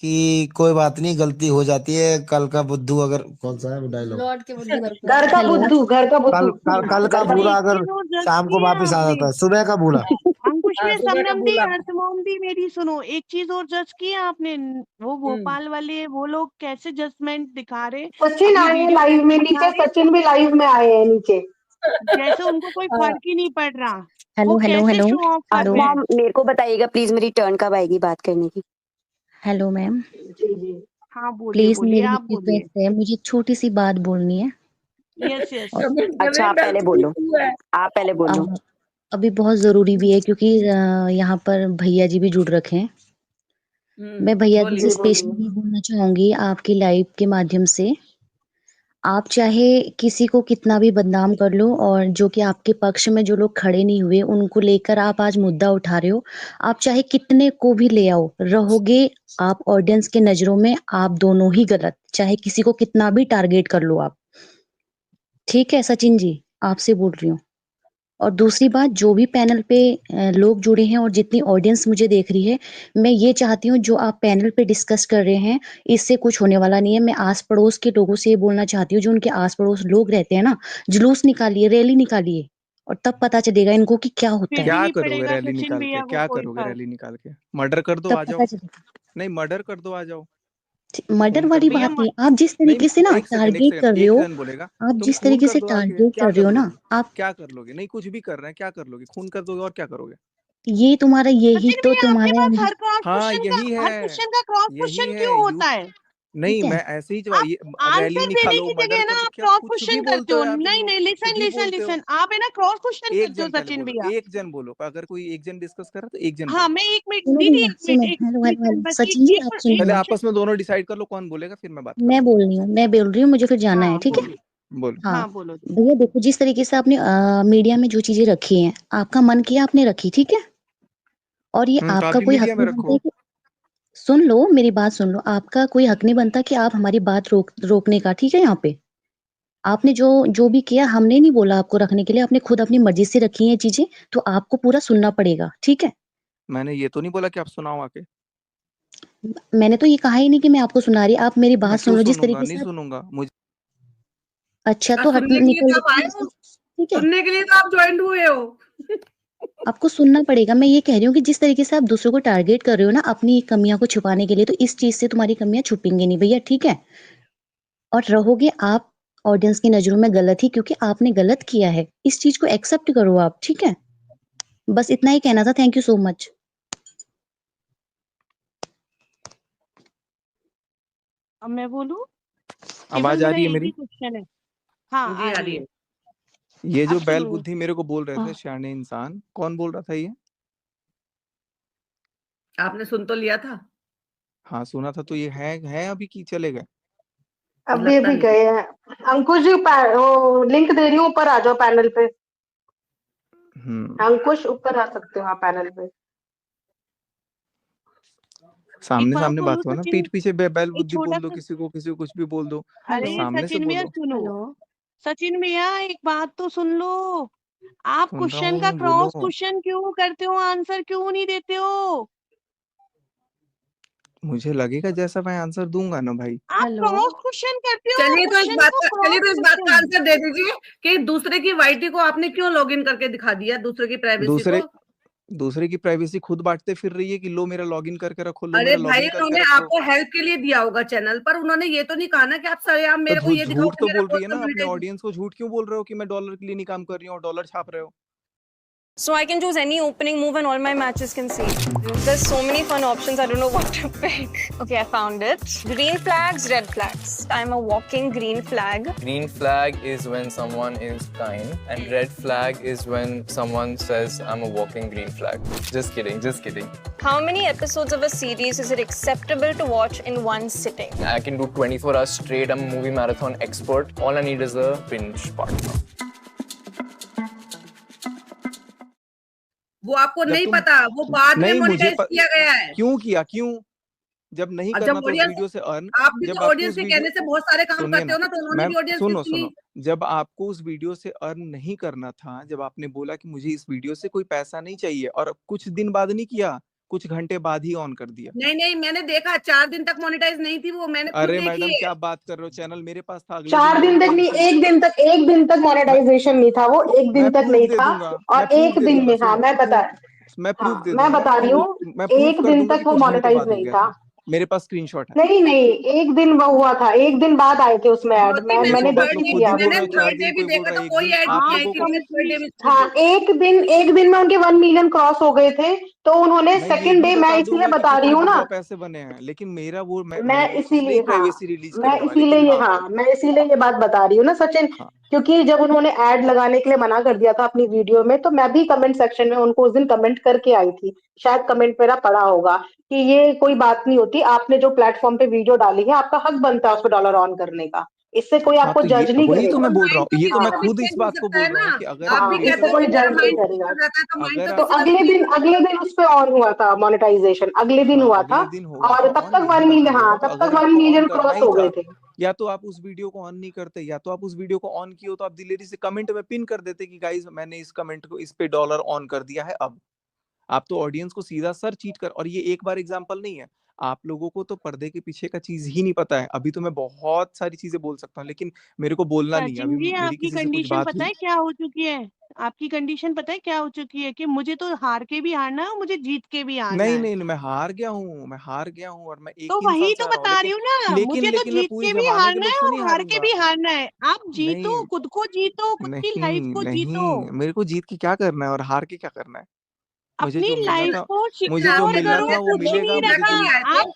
कि कोई बात नहीं, गलती हो जाती है, कल का बुद्धू अगर, कौन सा है वो डायलॉग, लौट के बुद्धू घर पे घर का हेलो बुद्धू, घर का कल बुद्धू। कल का घर का भूला एक अगर चीज और जस्ट शाम को की है वापस आ आपने, जाता है, सुबह का भूला। अंकुश हाँ, में सुबह का शबनम दी, बोला। अर्तमोम दी, मेरी सुनो, एक चीज और जज की है आपने। वो हम्म। भोपाल वाले वो लोग कैसे जजमेंट दिखा रहे, सचिन अपनी आए हैं वीडियो लाइव में, कैसे दिखा नीचे रहे, सचिन भी लाइव में आए हैं नीचे। जैसे उनको कोई हाँ, फर्क ही नहीं पड़ रहा। वो हेलो हेलो कैसे हेलो शो ऑफ कर हेलो रहे हैं। मॉम मेरे को बताइएगा प्लीज, मेरी टर्न कब आएगी बात करने की? हेलो मैम, जी जी। हाँ बोलिए प्लीज बोलिए, मेरी आप बोलिए। रिक्वेस्ट है, मुझे एक छोटी सी बात बोलनी है। Yes yes. और कमेंट कर रहे अच्छा हैं आप पहले डस्ट बोलो, नीतू है। आप पहले बोलो। अभी बहुत जरूरी भी है क्योंकि यहाँ पर भैया जी भी जुड़ रखे हैं। मैं भैया जी से बोलिए। जी बोलिए। स्पेशली बोलना चाहूंगी आपकी लाइव के माध्यम से, आप चाहे किसी को कितना भी बदनाम कर लो, और जो कि आपके पक्ष में जो लोग खड़े नहीं हुए उनको लेकर आप आज मुद्दा उठा रहे हो, आप चाहे कितने को भी ले आओ, रहोगे आप ऑडियंस के नजरों में आप दोनों ही गलत, चाहे किसी को कितना भी टारगेट कर लो आप। ठीक है सचिन जी, आपसे बोल रही हूँ। और दूसरी बात, जो भी पैनल पे लोग जुड़े हैं और जितनी ऑडियंस मुझे देख रही है, मैं ये चाहती हूँ जो आप पैनल पे डिस्कस कर रहे हैं इससे कुछ होने वाला नहीं है। मैं आस पड़ोस के लोगों से ये बोलना चाहती हूँ, जो उनके आस पड़ोस लोग रहते हैं ना, जुलूस निकालिए, रैली निकालिए, और तब पता चलेगा इनको कि क्या होता फिर है। भी क्या नहीं करोगे पड़ेगा रैली सचिन निकाल के? भैया को क्या कोई करोगे फर्क। रैली निकाल के? मर्डर कर दो, तब आ पता जाओ। चलेगा। नहीं, मर्डर कर दो, आ जाओ। मर्डर खून कर वाली दो। भैया बात नहीं, आप जिस नहीं, तरीके से ना एक सेकंड, एक टारगेट कर सेकंड, रहे एक हो, जन बोलेगा। आप तुम जिस खून तरीके कर से दो आके, टारगेट क्या कर रहे कर हो ना लोगे? आप, क्या कर लोगे? नहीं, कुछ भी कर रहे हैं, क्या कर लोगे? खून कर दोगे और क्या करोगे? ये तुम्हारा, यही सचिन तो भैया आपके तुम्हारा, पास हाँ, यही हर है, क्वेश्चन का क्रॉस यही क्वेश्चन है। क्यों यू होता है। नहीं, ठीक है। मैं ऐसे ही आप ये रैली आंसर देने निकालो, की मर्डर जगह ना कर दो, आप क्या क्रॉस कुछ भी क्वेश्चन बोलते करते हो हो। यार तुम नहीं लोग, नहीं, कुछ लिसन भी लिसन बोलते हो। लिसन, आप है ना क्रॉस क्वेश्चन एक करते हो जन पहले सचिन बोलो, भैया। एक जन बोलो। अगर कोई एक जन डिस्कस कर रहा है तो एक जन हाँ बोलो। मैं एक मिनट सुनो दीदी, भैया, एक मिनट, सुनो, एक हेलो हेलो लिसन हेलो, बस, सचिन जी आप सुन एक रहे पहले हो? क्वेश्चन। आपस में दोनों डिसाइड कर लो कौन बोलेगा, फिर मैं बात मैं करूंगा। बोल रही हूँ, मुझे फिर जाना है, हाँ ठीक है। बोलो। बोलो। हाँ हाँ बोलो दीदी। भैया देखो, जिस तरीके से आपने मीडिया में जो चीजें रखी हैं, आपका मन किया आपने रखी, ठीक है। और ये तो आप आपका भी कोई हक मीडिया में नहीं बनता रखो। है कि, सुन लो मेरी बात सुन लो, आपका कोई हक नहीं बनता कि आप हमारी बात रोकने का, ठीक है। यहाँ पे आपने जो जो भी किया, हमने नहीं बोला आपको रखने के लिए, आपने खुद अपनी मर्जी से रखी है चीजें, तो आपको पूरा सुनना पड़ेगा, ठीक है। मैंने ये तो नहीं बोला कि आप सुनाओ आके। मैंने तो ये कहा ही नहीं कि मैं आपको सुना रही, आप मेरी मैं बात क्यों सुन लो जिस सुनूंगा? तरीके नहीं से सुनूंगा मुझे। अच्छा तो सुनने के लिए निकल तो आप आए लीजिए, हो, ठीक है? सुनने के लिए तो आप ज्वाइन हुए हो। आपको सुनना पड़ेगा। मैं ये कह रही हूँ कि जिस तरीके से आप दूसरों को टारगेट कर रहे हो ना अपनी कमियां को छुपाने के लिए, तो इस चीज से तुम्हारी कमियां छुपेंगी नहीं भैया, ठीक है? और रहोगे आप ऑडियंस की नजरों में गलत ही, क्योंकि आपने गलत किया है। इस चीज को एक्सेप्ट करो आप, ठीक है? बस इतना ही कहना था। Thank you so much. अब मैं बोलूं? केवल आवाज आ मेरा रही है एक मेरी? ही क्वेश्चन है। हाँ, जी आ आ रही रही है। है। ये जो अब बैल सुनो। बुद्धि मेरे को बोल रहे थे सियाने इंसान, कौन बोल रहा था ये? आपने सुन तो लिया था? हाँ सुना था। तो ये है अभी की चले गए? अभी लगता अभी नहीं। गए हैं। अंकुश जी वो लिंक दे रही हूँ, ऊपर आ जाओ पैनल पे। अंकुश ऊपर आ सकते हो आप पैनल पे। एक सामने बात सामने बोलूं बात हुआ ना, सचिन, पीठ पीछे बैल एक बुद्धि छोटा बोल दो, सा। किसी को कुछ भी बोल दो। अरे सामने से सचिन भैया बोलो। सुनो, सचिन भैया एक बात तो सुन लो। आप सुन रहा क्वेश्चन का हूँ, बोलो। क्रॉस क्वेश्चन क्यों करते हो? आंसर क्यों नहीं देते हो? मुझे लगेगा जैसा मैं आंसर दूंगा ना भाई। आप क्रॉस क्वेश्चन करते हो, चलिए तो इस क्वेश्चन बात को का क्रॉस चलिए तो इस बात का क्वेश्चन। आंसर दे दीजिए कि दूसरे की वाईटी को आपने क्यों लॉगिन करके दिखा दिया, दूसरे की प्राइवेसी दूसरे को? दूसरे की प्राइवेसी खुद बांटते फिर रही है कि लो मेरा लॉगिन करके रखो, लो अरे मेरा भाई लॉगिन करके उन्होंने रखो। आपको हेल्प के लिए दिया होगा चैनल पर, उन्होंने ये तो नहीं कहा ना कि आप सरेआम तो मेरे को ये दिखाओ झूठ कि तो मेरा बोल रही है पोस्टर ना, अपने मोनेटाइज। ऑडियंस को झूठ क्यों बोल रहे हो कि मैं डॉलर के लिए नहीं काम कर रही हूँ और डॉलर छाप रहे हो? So I can choose any opening move and all my matches can see. There's so many fun options, I don't know what to pick. Okay, I found it. Green flags, red flags. I'm a walking green flag. Green flag is when someone is kind, and red flag is when someone says, I'm a walking green flag. Just kidding, just kidding. How many episodes of a series is it acceptable to watch in one sitting? I can do 24 hours straight. I'm a movie marathon expert. All I need is a binge partner. वो आपको जब नहीं तुम पता, वो बाद में नहीं मोनेटाइज किया गया है। क्यों किया? क्यों? जब नहीं और करना जब था उस ऑडियंस, वीडियो से अर्न, आप भी जब तो आपको ऑडियंस उस के वीडियो कहने से बहुत सारे काम सुनिए करते ना, हो ना, तो उन्होंने मैं भी ऑडियंस की सुनो सुनी। सुनो, जब आपको उस वीडियो से अर्न नहीं करना था, जब आपने बोला कि मुझे इस वीडियो से कोई पैसा नहीं चाहिए, और कुछ दिन बाद नहीं किया, कुछ घंटे बाद ही ऑन कर दिया। नहीं नहीं, मैंने देखा 4 दिन तक मोनेटाइज नहीं थी वो, मैंने खुद अरे देखी मैडम है। क्या बात कर रहे हो? चैनल मेरे पास था, अगले 4 ही दिन तक नहीं, मोनेटाइजेशन। एक दिन तक मोनेटाइजेशन नहीं था, वो एक मैं दिन तक प्रूफ नहीं दे था। दूंगा, मैं और प्रूफ एक दे दिन दूंगा, में, हाँ सुनो। मैं बता, मैं प्रूफ हाँ दे मैं दूंगा बता रही हूँ, मैं प्रूफ एक कर दिन दूंगा तक कि वो कुछ घंटे मोनेटाइज बाद हो नहीं गया था। था। मेरे पास स्क्रीनशॉट है। नहीं नहीं, एक दिन वो हुआ था, एक दिन बाद आए थे उसमें ऐड। ज्योति, मैंने देखो मैंने अब आप थर्ड लोग देखी डे थी खुद ही बोल आपको। रहे हो 4 थर्ड डे दिन, भी कोई बोल देखा रहा तो है 1 कोई दिन। ऐड आप नहीं आई लोगों थी, को मैंने थर्ड डे भी हाँ, एक दिन में उनके 1 मिलियन क्रॉस हो गए थे, तो उन्होंने मैं ये सेकंड भी डे, मैं बता इसीलिए दूंगा कि बता रही कितने हूँ ना, बढ़िया पैसे बने हैं, लेकिन मेरा वो मैं मैं उस नहीं इसीलिए, हाँ प्राइवेसी रिलीज मैं करूंगा, इसीलिए लेकिन ये, हाँ। हाँ मैं इसीलिए ये बात बता रही हूँ ना सचिन, हाँ क्योंकि जब उन्होंने ऐड लगाने के लिए मना कर दिया था अपनी वीडियो में, तो मैं भी कमेंट सेक्शन में उनको उस दिन कमेंट करके आई थी। शायद कमेंट मेरा पड़ा होगा कि ये कोई बात नहीं होती, आपने जो प्लेटफॉर्म पे वीडियो डाली है आपका हक बनता है उस पर डॉलर ऑन करने का, इससे कोई हाँ, आपको तो ये जज नहीं वही तो करेगा। मैं बोल रहा माइंड हूँ, ये कभी तो मैं हाँ कभी खुद इस चेंज हो बात को सकता है बोल रहा ना। हूँ कि अगर आप आप भी हाँ, मुझे इससे कहते हो कोई कि जज मेरा नहीं माइंड चेंज करेगा। हो जाता है, तो माइंड अगर तो तो आप किसी का भी चेंज हो अगले दिन उस पे ऑन हुआ था मोनेटाइजेशन, अगले दिन हाँ हुआ था। अगले दिन हुआ और था तब ऑन, तक यही 1 बात मिलियन, बोल रहा हाँ हूँ। तो तब अगर तक 1 आपको ऑन मिलियन करना क्रॉस ही हो था, गए थे। या तो आप उस वीडियो को ऑन नहीं करते, या तो आप उस वीडियो को ऑन किए हो तो आप दिलेरी से कमेंट में पिन कर देते कि गाइस मैंने इस कमेंट को, इस पे डॉलर ऑन कर दिया है। अब आप तो ऑडियंस को सीधा सर चीट कर, और ये एक बार एग्जांपल नहीं है। आप लोगों को तो पर्दे के पीछे का चीज ही नहीं पता है। अभी तो मैं बहुत सारी चीजें बोल सकता हूँ, लेकिन मेरे को बोलना नहीं है। सचिन अभी जी, मेरी आपकी किसी से कुछ कंडीशन बात पता हुई। है क्या हो चुकी है? आपकी कंडीशन पता है क्या हो चुकी है? कि मुझे तो हार के भी हारना है और मुझे जीत के भी हारना नहीं है। नहीं नहीं, मैं हार गया हूँ, मैं हार गया हूँ, और मैं एक तो ही इंसान वही से तो हारा हूँ, बता रही लेकिन हूँ ना, लेकिन मुझे तो लेकिन मैं जीत पूरी के भी जमाने के हारना लोग है से नहीं और हार के हारूंगा। भी हारना है। आप नहीं जीतो, खुद को जीतो, खुद की लाइफ नहीं को जीतो, नहीं, मेरे को जीत के क्या करना है और हार के क्या करना है? मुझे अपनी जो मिलना लाइफ था, को मुझे जो सिक्योर आपने मिलना करो। था वो कुछ दो मिलेगा। नहीं महीना मुझे रखा। जो कभी आए थे? आप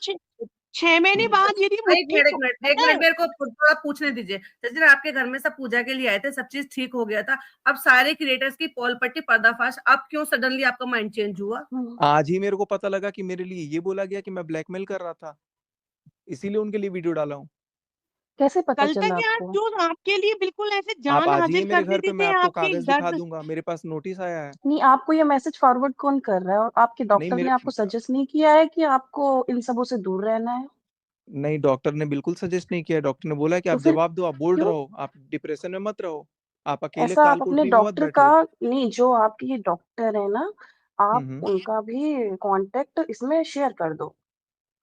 6 महीने बाद यदि एक मुझे मिनट एक तो मिनट एक पता है, मिनट, मेरे को थोड़ा पूछने दीजिए। सचिन, आपके घर में सब पूजा के लिए आए थे, सब चीज ठीक हो गया था, अब सारे क्रिएटर्स की पोल पट्टी पर्दाफाश, अब क्यों सडनली आपका माइंड चेंज हुआ? आज ही मेरे को पता लगा कि मेरे लिए ये बोला गया कि मैं ब्लैकमेल कर रहा था, इसीलिए उनके लिए वीडियो डाला हूँ। कैसे पता कल तक चला यार आपको? जो आपके लिए बिल्कुल ऐसे आप जान आ जाइए हाजिर मेरे कर घर पे, देते मैं थे, आपको आपके कागज दिखा दर्द। दूंगा, मेरे पास नोटिस आया है। नहीं, आपको ये मैसेज फॉरवर्ड कौन कर रहा है? और आपके नहीं डॉक्टर मेरे ने आपको सजेस्ट नहीं किया है कि आपको इन सबों से दूर रहना है? नहीं, डॉक्टर ने बिल्कुल सजेस्ट नहीं किया। डॉक्टर ने बोला कि तो आप फिर जवाब दो, आप बोल्ड क्यों? रहो, आप डिप्रेशन में मत रहो, आप अकेले ऐसा काल आप अपने कोठरी में मत डॉक्टर का, बैठो। नहीं, जो आपके ये डॉक्टर है ना, आप हम्म। उनका भी कांटेक्ट इसमें शेयर कर दो।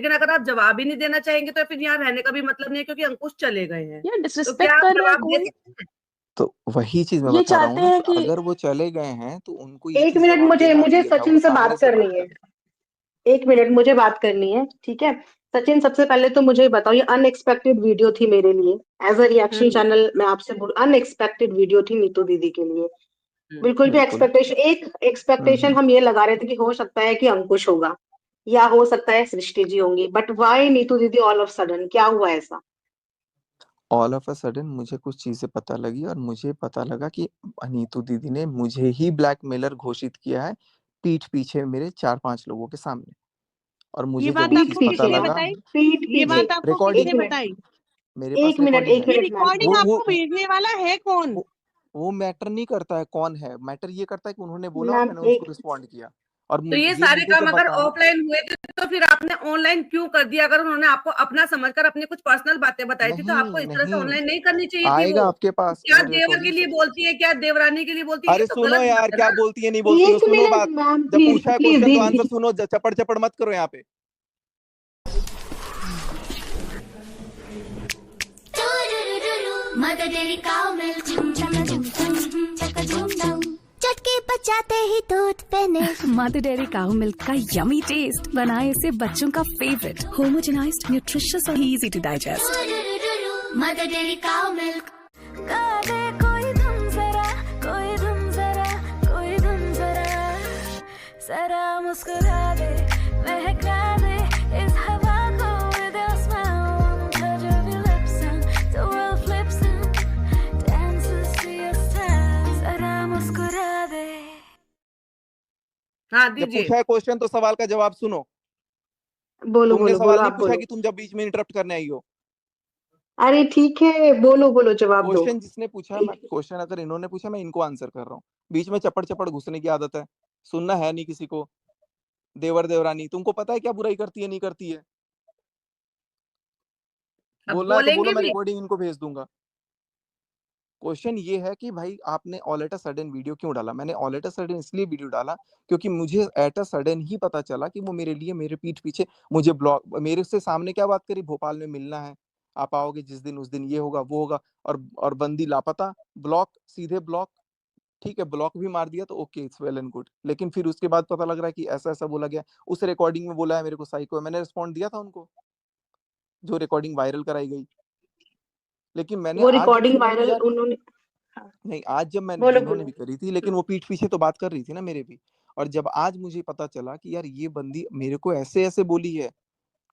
लेकिन अगर आप जवाब ही नहीं देना चाहेंगे तो फिर यहाँ रहने का भी मतलब नहीं है, क्योंकि अंकुश चले गए हैं। यार तो डिसरिस्पेक्ट क्या आप कर रहे हैं जवाब दे कोई, सकते हैं? तो वही चीज मैं ये बता रहा हूँ चाहते ना हैं कि कि अगर वो चले गए हैं तो उनको ये एक चीज मिनट, जवाब मुझे देना मुझे चाहिए था, सचिन वो से सामने बात से करनी बात है। कर। 1 मिनट मुझे बात करनी है, ठीक है। सचिन, सबसे पहले तो मुझे बताओ, ये अनएक्सपेक्टेड वीडियो थी मेरे लिए, एज अ रिएक्शन चैनल मैं आपसे बोल, अनएक्सपेक्टेड वीडियो थी नीतू दीदी के लिए। बिल्कुल भी बिल्कुल। एक्सपेक्टेशन हम ये लगा रहे थे कि हो सकता है कि अंकुश होगा या हो सकता है सृष्टि जी होंगी, बट व्हाई नीतू दीदी ऑल ऑफ सडन, क्या हुआ ऐसा? ऑल ऑफ अ सडन मुझे कुछ चीजें पता लगी और मुझे पता लगा कि नीतू दीदी ने मुझे ही ब्लैकमेलर घोषित किया है पीठ पीछे मेरे 4-5 लोगों के सामने। और ये मुझे जब बात वो पीठ चीज आपको पता किसने पीछे, लगा, बताई? पीठ ये पीछे। बात आपको रिकॉर्डिंग किसने एक मिनट, बताई? मेरे पास एक मिनट, रिकॉर्डिंग एक है। ये मिनट मैम, रिकॉर्डिंग वो आपको भेजने वाला है कौन? वो मैटर नहीं करता है कौन है, मैटर ये करता है कि उन्होंने बोला और मैम मैंने उसको एक रिस्पॉन्ड किया। और तो ये ये सारे मुझे काम जब अगर बताया, ऑफलाइन हुए थे तो फिर आपने ऑनलाइन क्यों कर दिया? अगर उन्होंने आपको अपना समझकर अपनी कुछ पर्सनल बातें बताई थी तो आपको नहीं इस तरह से नहीं ऑनलाइन नहीं करनी चाहिए थी आएगा वो। आपके पास क्या वो देवर के रिकॉर्डिंग। लिए बोलती है, क्या देवरानी के लिए बोलती है, ये अरे तो सुनो गलत बात यार, है क्या ना। बोलती है नहीं बोलती है, एक सुनो मिनट बात। मैम, जब प्लीज पूछा है प्लीज क्वेश्चन तो दीदी, आंसर सुनो, चपड़ चपड़ मत करो यहाँ पे। मदर डेयरी काऊ मिल्क झुम झुम झुम झुम चका झुम झुम चटके बचाते ही दूध पीने। मदर डेयरी काऊ मिल्क का यमी टेस्ट बनाए इसे बच्चों का फेवरेट, होमोजेनाइज्ड, न्यूट्रिशियस और easy to digest. Mother Dairy cow milk. कोई धुम जरा, कोई धुम जरा, कोई धुम जरा, जरा मुस्कुरा दे, महका दे इस हवा को with your smile, touch of your lips and the world flips and dances to your style, जरा मुस्कुरा दे। हाँ जब दीजिए। पूछा है क्वेश्चन तो सवाल का जवाब सुनो। बोलो तुमने बोलो सवाल बोलो, नहीं आप पूछा बोलो। कि तुम जब बीच में इंटरप्ट करने आई हो। अरे ठीक है, बोलो बोलो, जवाब दो। क्वेश्चन जिसने पूछा, मैं क्वेश्चन अगर इन्होंने पूछा मैं इनको आंसर कर रहा हूँ। बीच में चपड़ चपड़ घुसने की आदत है, सुनना है नहीं किसी को। देवर देवरानी, तुमको पता है क्या बुराई करती है नहीं करती है? अब बोलना है तो बोलो, बोलेंगे मैं भी। रिकॉर्डिंग इनको भेज दूंगा। क्वेश्चन ये है कि भाई आपने all at a sudden video क्यों डाला? मैंने ऑल एट अ सडन इसलिए वीडियो डाला क्योंकि मुझे एट अ सडन ही पता चला कि वो मेरे लिए मेरे पीठ पीछे मुझे ब्लॉक, मेरे से सामने क्या बात करी, भोपाल में मिलना है, आप आओगे जिस दिन उस दिन ये होगा वो होगा। और बंदी लापता, ब्लॉक, सीधे ब्लॉक। ठीक है, ब्लॉक भी मार दिया तो okay, it's well and good. लेकिन फिर उसके बाद पता लग रहा है कि ऐसा ऐसा बोला गया, उस रिकॉर्डिंग में बोला है मेरे को साइको है। मैंने रिस्पॉन्ड दिया था उनको, जो रिकॉर्डिंग वायरल कराई गई। लेकिन मैंने वो आज जब रिकॉर्डिंग सुना कि वायरल यार, उन्होंने, हाँ, नहीं आज जब मैंने, बोलो जिन्होंने भी बोलो। करी थी, लेकिन वो पीठ पीछे तो बात कर रही थी ना मेरे भी। और जब आज मुझे पता चला कि यार ये बंदी मेरे को ऐसे ऐसे बोली है,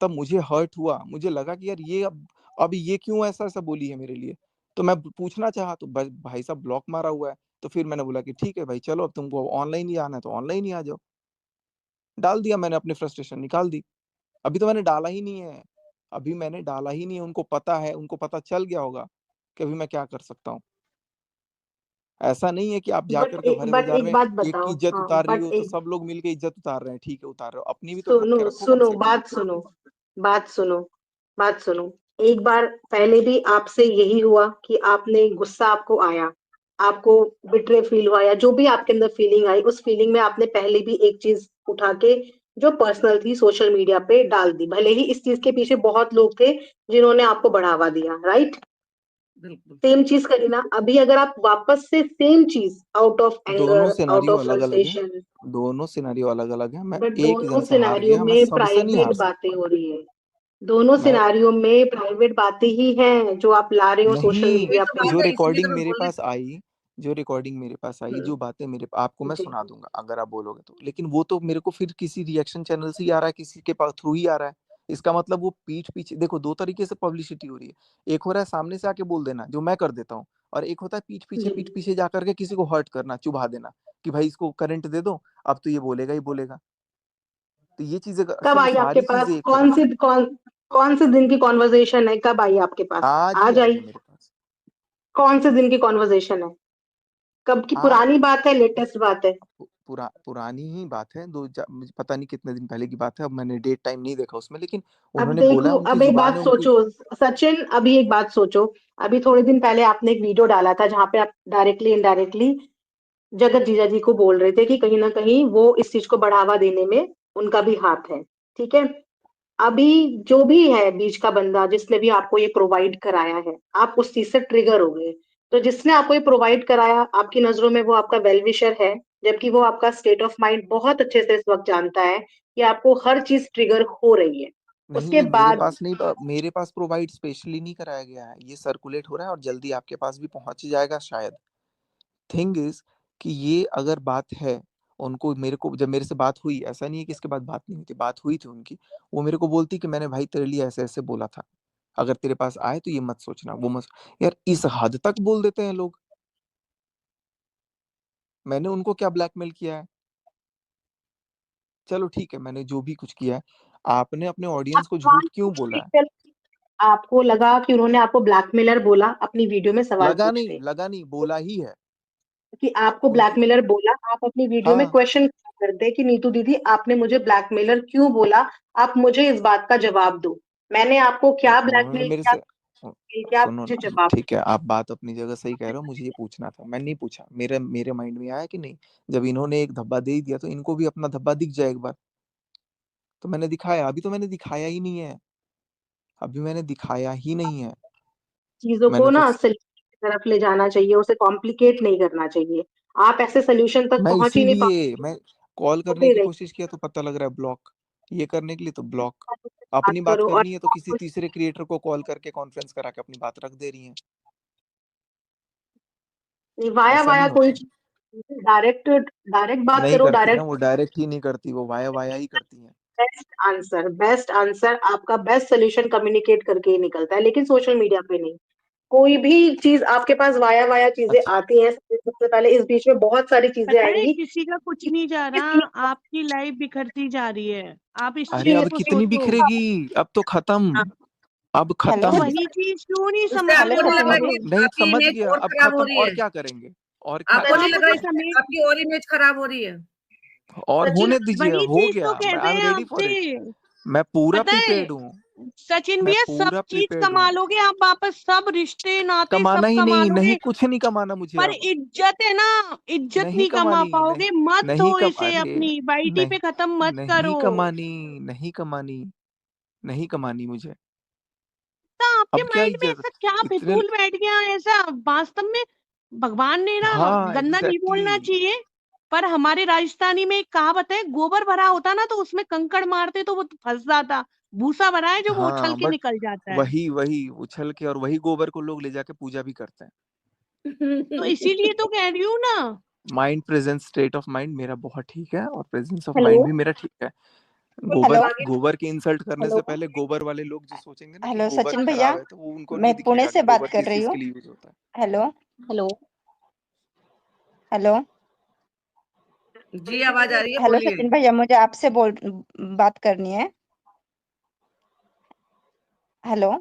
तब मुझे हर्ट हुआ। मुझे लगा कि यार ये अब ये क्यों ऐसा ऐसा बोली है मेरे लिए। तो मैं पूछना चाहा तो भाई साहब ब्लॉक मारा हुआ है। तो फिर मैंने बोला कि ठीक है भाई, चलो अब तुमको ऑनलाइन ही आना है तो ऑनलाइन ही आ जाओ। डाल दिया मैंने, अपनी फ्रस्ट्रेशन निकाल दी। अभी तो मैंने डाला ही नहीं है, अभी मैंने डाला ही नहीं है। उनको पता है, उनको पता चल गया होगा कि अभी मैं क्या कर सकता हूँ। ऐसा नहीं है कि आप जा करके भरे बट बाजार एक में बात एक की बताओ, इज्जत हाँ, उतार रही बट हो तो एक, सब लोग मिलके इज्जत उतार रहे हैं। ठीक है, उतार रहे हो, अपनी भी तो ढक के सुनो रखो कम सुनो, से कम। बात सुनो, बात सुनो, बात सुनो। एक बार पहले भी आपसे यही हुआ कि आपने, गुस्सा आपको आया, आपको बिट्रे फील हुआ, या जो भी आपके अंदर फीलिंग आई, उस फीलिंग में आपने पहले भी एक चीज उठा के जो पर्सनल थी सोशल मीडिया पे डाल दी। भले ही इस चीज के पीछे बहुत लोग थे जिन्होंने आपको बढ़ावा दिया, राइट? बिल्कुल। सेम चीज करी ना अभी, अगर आप वापस से सेम चीज आउट ऑफ दोनों एंगर, आउट सिनेरियो ऑफ अलग अलग है, फ्रस्ट्रेशन, दोनों सिनेरियो अलग अलग है। मैं बट एक दोनों जन से हार सिनेरियो गया, मैं में सबसे नहीं प्राइवेट हार बातें सकता। हो रही है। दोनों मैं सिनेरियो में प्राइवेट बातें ही हैं जो आप ला रहे हो सोशल नहीं, वही मीडिया तो पे। बात जो है, इसीलिए तो रिकॉर्डिंग मैं मेरे बोलने। पास आई, जो रिकॉर्डिंग मेरे पास आई, जो बातें मेरे आपको मैं जी, सुना दूंगा अगर आप बोलोगे तो। लेकिन वो तो मेरे को फिर किसी रिएक्शन चैनल से ही आ रहा है, किसी के पास थ्रू ही आ रहा है। इसका मतलब वो पीठ पीछे, देखो दो तरीके से पब्लिसिटी हो रही है। एक हो रहा है सामने से आके बोल देना, जो मैं कर देता हूँ। और एक होता है जी। पीठ पीछे जा करके किसी को हर्ट करना, चुभा देना कि भाई इसको करंट दे दो, अब तो ये बोलेगा ही बोलेगा। तो ये चीजें कब आई आपके सारी पास? चीजें एक साथ कौन से दिन की कॉन्वर्जेशन है? कब आई आपके पास? आज ही आज आई आई? है मेरे पास। कौन से दिन की कॉन्वर्जेशन है? कब की आज पुरानी बात है, लेटेस्ट बात है? पुरानी ही बात है, मुझे पता नहीं कितने दिन पहले की बात है, अब मैंने डेट टाइम नहीं देखा उसमें। लेकिन अब उन्होंने बोला देखो, है, उनकी अब एक जुबान बात है उनकी। सोचो सचिन, अभी एक बात सोचो। अभी थोड़े दिन पहले आपने एक वीडियो डाला था जहां पे आप डायरेक्टली इनडायरेक्टली जगत जीजा जी को बोल रहे थे कि कहीं ना कहीं वो इस चीज को बढ़ावा देने में उनका भी हाथ है, ठीक है? अभी जो भी है बीच का बंदा जिसने भी आपको ये प्रोवाइड कराया है, आप उस चीज से ट्रिगर हो गए। तो जिसने आपको ये प्रोवाइड कराया, आपकी नजरों में वो आपका वेल विशर है, जबकि वो आपका स्टेट ऑफ माइंड बहुत अच्छे से इस वक्त जानता है कि आपको हर चीज ट्रिगर हो रही है। नहीं, उसके ये मेरे बाद पास नहीं, मेरे पास प्रोवाइड स्पेशली नहीं कराया गया है, ये सर्कुलेट हो रहा है और जल्दी आपके पास भी पहुंच जाएगा शायद। थिंग इज कि ये अगर बात है, उनको मेरे को जब मेरे से बात हुई, ऐसा नहीं है कि इसके बाद बात नहीं हुई थी, बात हुई थी उनकी, वो मेरे को बोलती कि मैंने भाई तेरे लिए ऐसे-ऐसे बोला था। अगर तेरे पास आए तो ये मत सोचना, वो मत यार इस हद तक बोल देते हैं लोग। मैंने उनको क्या ब्लैकमेल किया है? चलो ठीक है, मैंने जो भी कुछ किया है, आपने अपने ऑडियंस को झूठ क्यों बोला है? आपको लगा कि उन्होंने आपको ब्लैकमेलर बोला अपनी वीडियो में सवाल पूछते लगा नहीं, बोला ही है। कि आपको उनकी ब्लैकमेलर बोला, आप अपनी वीडियो में हाँ। क्वेश्चन कर दे कि नीतू दीदी आपने मुझे ब्लैकमेलर क्यों बोला, आप मुझे इस बात का जवाब दो। मैंने आपको क्या उन्होंने ब्लैकमेल मेरे किया, से क्या आप सुनो मुझे ना, जवाब ठीक है, आप बात अपनी जगह सही कह रहे हो, मुझे ये पूछना था, मैंने नहीं पूछा। मेरे माइंड में आया कि नहीं, जब इन्होंने एक धब्बा दे ही दिया तो इनको भी अपना धब्बा दिख जाए एक बार। तो मैंने दिखाया, अभी तो मैंने दिखाया ही नहीं है, अभी मैंने दिखाया ही नहीं है। चीजों को मैंने तो ना सॉल्यूशन की तरफ ले जाना चाहिए, उसे कॉम्प्लिकेट नहीं करना चाहिए। आप ऐसे सॉल्यूशन तक मैं पहुंच ही नहीं इसीलिए मैं कॉल करने पाते की रहिए। कोशिश किया तो पता लग रहा है ब्लॉक, ये करने के लिए तो ब्लॉक। बात अपनी बात करो और करनी है तो किसी तीसरे क्रिएटर को कॉल करके कॉन्फ्रेंस करा के अपनी बात रख दे रही हैं। वाया ऐसा वाया नहीं कोई होता है। डायरेक्ट डायरेक्ट बात नहीं करो, करती ना, डायरेक्ट। वो डायरेक्ट ही नहीं करती, वो वाया वाया ही करती हैं। बेस्ट आंसर आपका, बेस्ट सोल्यूशन कम्युनिकेट करके ही निकलता है, लेकिन सोशल मीडिया पे नहीं। कोई भी चीज आपके पास वाया वाया चीजें अच्छा, आती हैं, सबसे पहले इस बीच में बहुत सारी चीजें पता है आएंगी। किसी का कुछ नहीं जा रहा, आपकी लाइफ बिखरती जा रही है। आप इस अरे चीज अब को कितनी सोचो। बिखरेगी, अब तो खत्म, अब तो खत्म। वही चीज क्यों नहीं उससे आपको नहीं लग रहा संभालोगे? कि नहीं आपकी समझ इमेज गया, और अब खराब हो खत्म, रही और है? क्या करेंगे, और क्या आपको नहीं आप लग करेंगे, रहा तो है कि समेट आपकी और इमेज खराब हो रही है? और सचिन, होने दीजिए, वही हो चीज तो गया, कह आई रहे एम हैं रेडी फॉर इट। आपसे। मैं पूरा पता है प्रिपेयर्ड हूँ, सचिन मैं भैया, सब पूरा चीज प्रिपेयर्ड हूँ। कमा लोगे आप वापस, सब रिश्ते नाते कमाना सब ही कमा नहीं, नहीं लोगे, कुछ नहीं कमाना मुझे पर अब, इज्जत है ना, इज्जत नहीं नहीं कमा कमानी, नहीं, पाओगे। मत नहीं दो कम इसे, अरे अपनी वाईटी नहीं, पे खत्म मत नहीं करो। कमानी, नहीं कमानी, नहीं कमानी मुझे। तो आपके अब क्या माइंड में इज्जत, ऐसा क्या इतने, फितूल बैठ गया ऐसा? वास्तव में भगवान ने ना, हाँ गंदा नहीं बोलना एग्जैक्टली, चाहिए, पर हमारे राजस्थानी में एक कहावत है, गोबर भरा होता ना तो उसमें कंकड़ मारते तो वो फंस जाता, भूसा भरा है जो वो उछल हाँ के बट निकल जाता है। वही वही उछल के, और वही गोबर को लोग ले जाके पूजा भी करते हैं। तो इसीलिए तो कह रही हूँ ना। Mind presence, state of mind मेरा बहुत ठीक है, और प्रेजेंस ऑफ हेलो माइंड भी मेरा ठीक है। हेलो गोबर की इंसल्ट करने हेलो से पहले गोबर वाले लोग जो सोचेंगे ना कि हेलो गोबर सचिन भैया, खराब है, तो वो उनको मैं नहीं पुणे दिखेगा से कि बात गोबर कर किस रही चीज हूँ। के लिए यूज होता है। हेलो हेलो हेलो जी, आवाज आ रही है, हेलो बोलिए। सचिन भैया, मुझे आपसे बात करनी है। हेलो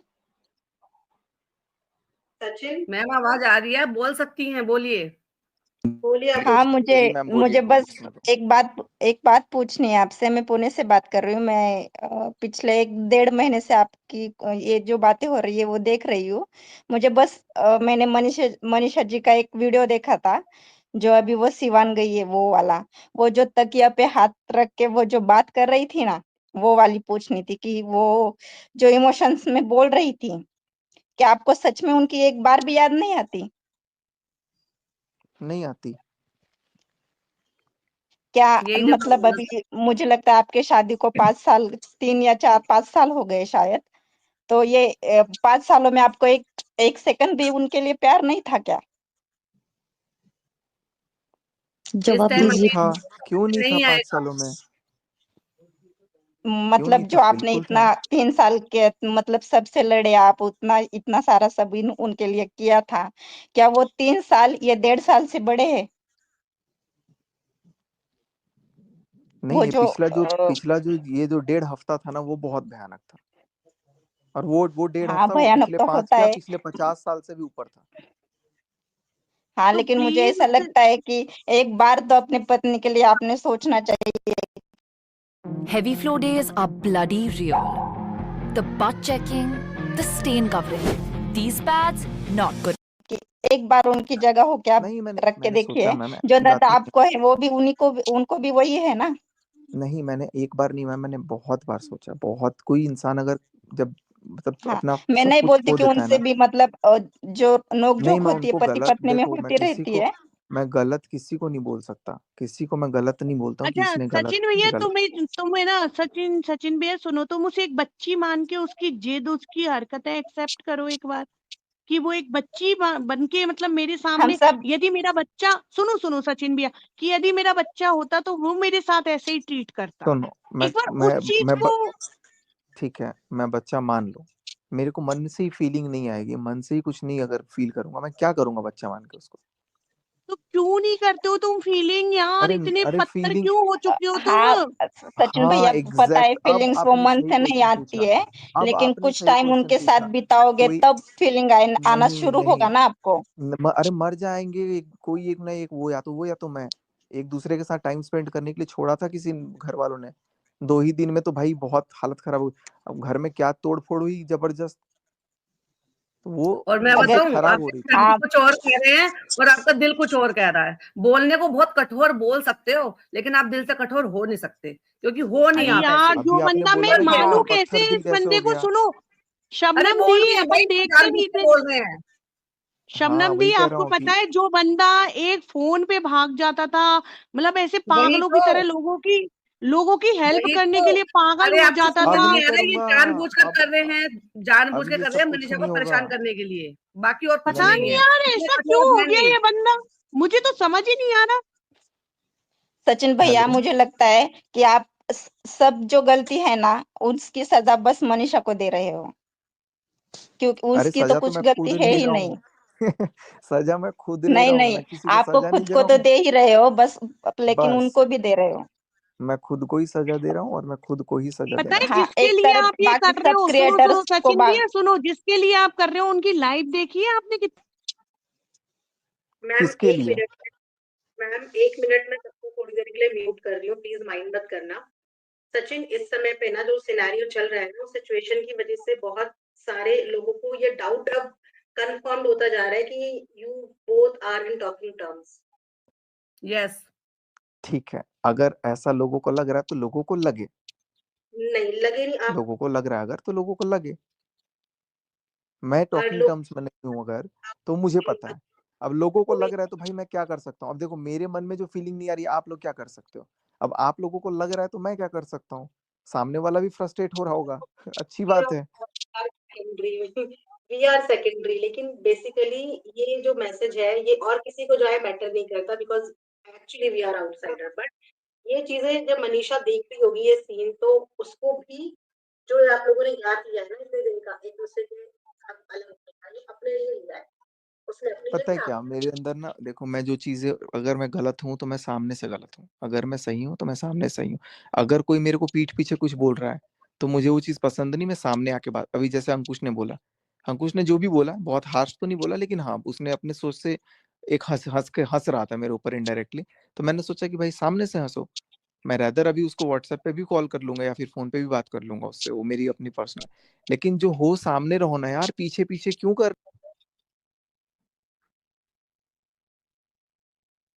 सचिन, मैम आवाज आ रही है, बोल सकती हैं, बोलिए। बोलिए। हाँ, मुझे जी मैम बोलिए, मुझे बोलिए बस सुन रहा एक बात पूछनी है आपसे। मैं पुणे से बात कर रही हूँ। मैं पिछले 1-1.5 महीने से आपकी ये जो बातें हो रही है वो देख रही हूँ। मुझे बस मैंने मनीषा जी का एक वीडियो देखा था, जो अभी वो सिवान गई है वो वाला। वो जो तकिया पे हाथ रख के वो जो बात कर रही थी ना, वो वाली पूछनी थी कि वो जो इमोशंस में बोल रही थी, क्या आपको सच में उनकी एक बार भी याद नहीं आती? नहीं आती। क्या यही मतलब जब अभी मुझे लगता है आपके शादी को 5 साल, 3 या 4-5 साल हो गए शायद। तो ये 5 सालों में आपको एक सेकंड भी उनके लिए प्यार नहीं था क्या? इस जवाब टाइम क्यों नहीं दीजिए। अभी था, क्यों नहीं था नहीं 5 आएगा। सालों में, क्यों मतलब नहीं जो था, आपने बिल्कुल इतना था। 3 साल के मतलब सबसे लड़े आप, उतना इतना सारा सब उनके लिए किया था, क्या वो 3 साल ये 1.5 साल से बड़े हैं? नहीं, वो ये जो पिछला जो ये जो 1.5 हफ्ता था ना, वो बहुत भयानक था, और वो डेढ़ हाँ, हफ्ता वो भयानक पिछले तो 5 होता क्या, है। पिछले 50 साल से भी ऊपर था। हाँ, तो लेकिन मुझे प्लीज, ऐसा लगता है कि एक बार तो अपनी पत्नी के लिए आपने सोचना चाहिए। Heavy flow days are bloody real. The butt checking, the stain covering. These pads, not good. कि एक बार उनकी जगह हो के आप नहीं रख के मैंने सोचा, देखिए, मैम जो ऐसी दर्द बात नहीं है। आपको है वो भी उनको भी वही है ना। नहीं मैंने एक बार नहीं मैम, मैंने बहुत बार सोचा, बहुत, कोई इंसान अगर जब मतलब हाँ, अपना मैं सब नहीं कुछ बोलती खो कि देता है उनसे ना। भी मतलब जो नहीं नोक-झोंक मैं होती है उनको पति गलत, पत्नी में देखो मैं होती रहती है। गलत किसी को नहीं बोल सकता, किसी को मैं गलत नहीं बोलता हूँ कि अच्छा इसने गलत सचिन भैया, गलत। तुम्हें ना, सचिन भैया सुनो, तुम उसे एक बच्ची मान के उसकी जिद, उसकी हरकतें एक्सेप्ट करो एक बार। कि वो एक बच्ची बन के मतलब मेरे हम सामने, सब यदि मेरा बच्चा, सुनो सुनो सचिन भैया, कि यदि मेरा बच्चा होता तो वो मेरे साथ ऐसे ही ट्रीट करता। सुनो, मैं एक बार मैं उस चीज मैं को, ठीक है, मैं बच्चा मान लो, मेरे को मन से ही फीलिंग नहीं आएगी, मन से ही कुछ नहीं अगर फील करूंगा, मैं क्या करूंगा बच्चा मान के उसको? तो क्यों नहीं करते हो तुम फीलिंग यार? इतने अरे पत्थर फीलिंग, क्यों हो चुके हो हाँ तुम? सचिन हाँ भैया, पता है एग्जैक्ट, अब फीलिंग्स वो आपने मन सही से नहीं क्वेश्चन आती पूछा, है, अब लेकिन आपने कुछ सही टाइम क्वेश्चन उनके साथ पूछा। बिताओगे कोई तब फीलिंग आना नहीं शुरू होगा नहीं, ना आपको। अरे मर जाएंगे कोई एक ना एक, वो या तो वो या तो मैं, एक दूसरे के साथ टाइम स्पेंड करने के लिए छोड़ा था किसी घर वालों ने, 2 ही दिन में तो भाई बहुत हालत खराब हुई। अब घर में क्या तोड़ फोड़ हुई जबरदस्त, तो वो और मैं चीजें अगर बताऊं, खराब हो आपके रही थी। शब्द आप कुछ और कह रहे हैं और आपका दिल कुछ और कह रहा है। बोलने को बहुत कठोर बोल सकते हो, लेकिन आप दिल से कठोर हो नहीं सकते, क्योंकि हो नहीं अरे आप यार, ऐसे। जो अभी आपने बंदा मैं बोला ना कि मानू एकदम हाँ कैसे पत्थर दिल इस कैसे बंदे हो को, गया। सुनो अरे शबनम बोल दी, रहे हैं अपन भाई, देखते जानबूझ नहीं के थे। बोल रहे हैं। हाँ शबनम दी, वही कह रहा आपको हूँ पता कि है जो बंदा एक फोन पे भाग जाता था, मतलब ऐसे वही पागलों की तो, तरह लोगों की हेल्प वही करने तो। के लिए पागल अरे हो आपको जाता समझ अब था। नहीं नहीं आ रहा, ये करूंगा, जानबूझ कर अब कर रहे हैं, जानबूझ अब के ये कर रहे सब हैं कुछ मनीषा नहीं को होगा। परेशान करने के लिए, बाकी और कुछ पता नहीं नहीं नहीं है। यार इतने ऐसा क्यों कठोर हो है गया नहीं। ये बंदा, मुझे तो समझ ही नहीं आ रहा। सचिन भैया, हेलो, मुझे लगता है कि आप सब जो गलती है ना, उसकी सजा बस मनीषा को दे रहे हो, क्योंकि अरे उसकी तो सजा तो कुछ मैं खुद गलती है ले ही रहा नहीं। हूँ सजा मैं खुद ले नहीं रहा हूँ, नहीं, मैं किसी को आपको सजा नहीं खुद दे को रहा तो हूँ। दे ही रहे हो बस, लेकिन बस उनको भी दे रहे हो। मैं खुद को ही सजा दे रहा हूँ और मैं खुद को ही सजा पता देना है चाहता हाँ, जिसके एक लिए तरफ आप ये बाकी कर रहे सब हो, सुनो सुनो क्रिएटर्स को सचिन भैया, सुनो, जिसके लिए आप कर रहे हो उनकी लाइव देखी है आपने? मैम किसके एक लिए? मिनट मैम 1 मिनट में सबको थोड़ी देर के लिए म्यूट कर रही हूँ, प्लीज माइंड मत करना। सचिन, इस समय पे ना जो सिनेरियो चल रहा है ना, उस सिचुएशन की वजह से बहुत सारे लोगों को ये डाउट अब कंफर्म होता जा रहा है कि you both are in talking terms. Yes, ठीक है, अगर ऐसा लोगों को लग रहा है तो लोगों को लगे, नहीं लगे नहीं आप, लोगों को लग रहा है अगर तो लोगों को लगे, मैं और टॉकिंग लोग टर्म्स में नहीं हूँ अगर, तो मुझे पता है। अब लोगों को लग रहा है तो भाई मैं क्या कर सकता हूँ? अब देखो मेरे मन में जो फीलिंग नहीं आ रही है, आप लोग क्या कर सकते हो? अब आप लोगों को लग रहा है तो मैं क्या कर सकता हूँ? सामने वाला भी फ्रस्ट्रेट हो रहा होगा अच्छी बात है। वी आर सेकेंडरी, लेकिन बेसिकली ये जो मैसेज है ये और किसी को जो है मैटर नहीं करता, because actually we are outsider. But ये चीजें जब मनीषा देख रही होगी ये सीन, तो उसको भी जो आप लोगों ने याद किया है ना इतने दिन का एक दूसरे के साथ अलग होना, ये अपने लिए लिया है, उसने अपनी पता है जगह क्या, मेरे अंदर ना देखो, मैं जो चीजें, अगर मैं गलत हूँ तो मैं सामने से गलत हूँ, अगर मैं सही हूँ तो मैं सामने सही हूँ। अगर कोई मेरे को पीठ पीछे कुछ बोल रहा है तो मुझे वो चीज पसंद नहीं, मैं सामने आके बात, अभी जैसे अंकुश ने बोला, अंकुश ने जो भी बोला बहुत हार्श तो नहीं बोला, लेकिन हाँ उसने अपने सोच से एक हंस रहा था मेरे ऊपर इनडायरेक्टली, तो मैंने सोचा कि भाई सामने से हंसो। मैं रैदर अभी उसको व्हाट्सएप पे भी कॉल कर लूंगा या फिर फोन पे भी बात कर लूंगा उससे, वो मेरी अपनी पर्सनल, लेकिन जो हो सामने रहो ना यार, पीछे पीछे क्यों कर।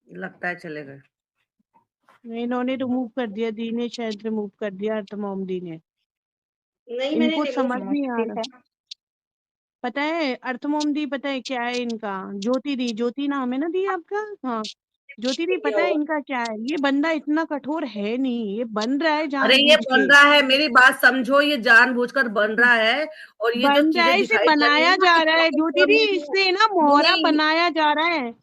लगता है चले गए। इन्होंने रिमूव कर दिया, दी ने शायद रिमूव कर दिया, अर्थमॉम दी ने। नहीं, मैंने इनको रिमूव समझ नहीं आ मुश्किल रहा। है। पता है अर्थमॉम दी, पता है क्या है इनका? ज्योति दी, ज्योति नाम है ना दी आपका? हाँ ज्योति दी, पता है इनका क्या है? ये बंदा इतना कठोर है नहीं, ये बन रहा है अरे ये जानबूझ बन के, रहा है, मेरी बात समझो, ये जानबूझकर बन रहा है, और ये जो बन रहा चीजें है, इसे दिखाई जा रही है बनाया ना, जा रहा इसका है ज्योति मतलब दी, नहीं है। इससे ना मोहरा नहीं, बनाया जा रहा है।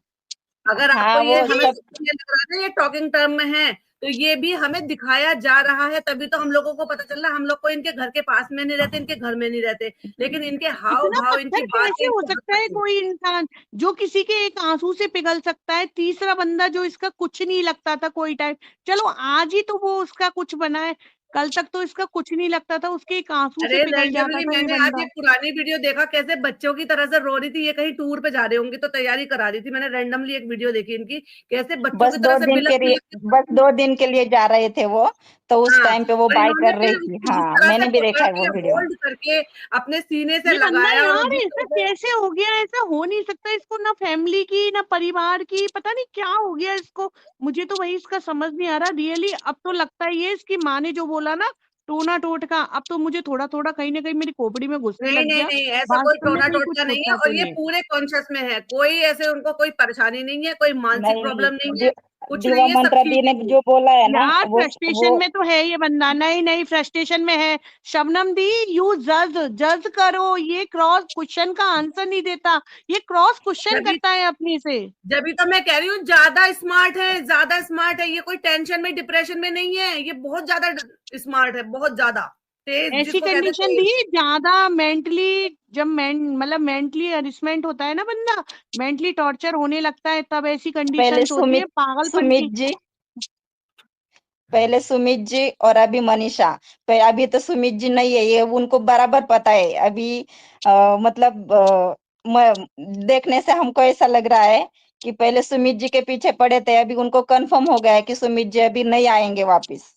अगर आपको हाँ, ये वो हमें सब ये लग रहा है ना ये टॉकिंग टर्म में है, तो ये भी हमें दिखाया जा रहा है, तभी तो हम लोगों को पता चल रहा है। हम लोग को इनके घर के पास में नहीं रहते, इनके घर में नहीं रहते, लेकिन इनके हाव इतना भाव, इनकी पत्थर बातें, कैसे हो इनके सकता है हरकतें। कोई इंसान जो किसी के एक आंसू से पिघल सकता है? तीसरा बंदा जो इसका कुछ नहीं लगता था कोई टाइम, चलो आज ही तो वो उसका कुछ बना है, कल तक तो इसका कुछ नहीं लगता था, उसके एक आंसू से अरे पिघल जाता रैंडमली था ये मैंने आज बंदा। एक पुरानी वीडियो देखा, कैसे बच्चों की तरह से रो रही थी, ये कहीं टूर पे जा रहे होंगे तो तैयारी करा रही थी। मैंने रैंडमली एक वीडियो देखी इनकी, कैसे बच्चों बस की तरह दो से दिन बिलक के लिए, बिलक बस के। 2 दिन के लिए जा रहे थे वो, तो उस हाँ, टाइम पे वो और बाय इन्होंने कर रही फिर थी। उसको जिस हाँ, तरह से मैंने भी पकड़ देखा है के वो वीडियो। होल्ड करके अपने सीने से ये बंदा लगाया, और यार जिस ऐसा तरह से कैसे हो गया? ऐसा हो नहीं सकता, इसको ना फैमिली की ना परिवार की, पता नहीं क्या हो गया इसको, मुझे तो वही इसका समझ नहीं आ रहा रियली। अब तो लगता है ये इसकी माँ ने जो बोला ना टोना टोटका, अब तो मुझे थोड़ा थोड़ा कहीं ना कहीं मेरी खोपड़ी में घुसने नहीं लग नहीं गया, नहीं, ऐसा कोई वास्तव में टोना कोई कुछ टोटका नहीं है, होता तो और ये ये। पूरे कॉन्शियस में है, कोई ऐसे उनको कोई परेशानी नहीं है, कोई मानसिक नहीं, प्रॉब्लम नहीं है। कुछ दिवा नहीं है, सब मंत्रा दी ठीक ने है। जो बोला है ना यार वो फ्रस्ट्रेशन में तो है ये बंदा, नहीं नहीं फ्रस्ट्रेशन में है। शबनम दी यू जज करो, ये क्रॉस क्वेश्चन का आंसर नहीं देता, ये क्रॉस क्वेश्चन जब करता है अपनी से। जब तो मैं कह रही हूँ ज्यादा स्मार्ट है, ये कोई टेंशन में डिप्रेशन में नहीं है, ये बहुत ज्यादा स्मार्ट है, बहुत ज्यादा तेज, ऐसी जिसको कहते हैं कंडीशन तेज। दी ज्यादा मेंटली, जब मतलब मेंटली हरिसमेंट होता है ना, बंदा मेंटली टॉर्चर होने लगता है, तब ऐसी पहले कंडीशंस होती है पागलपन की। पहले सुमित जी और अभी मनीषा। अभी तो सुमित जी नहीं है, ये उनको बराबर पता है अभी। मतलब देखने से हमको ऐसा लग रहा है कि पहले सुमित जी के पीछे पड़े थे, अभी उनको कंफर्म हो गया है कि सुमित जी अभी नहीं आएंगे वापस।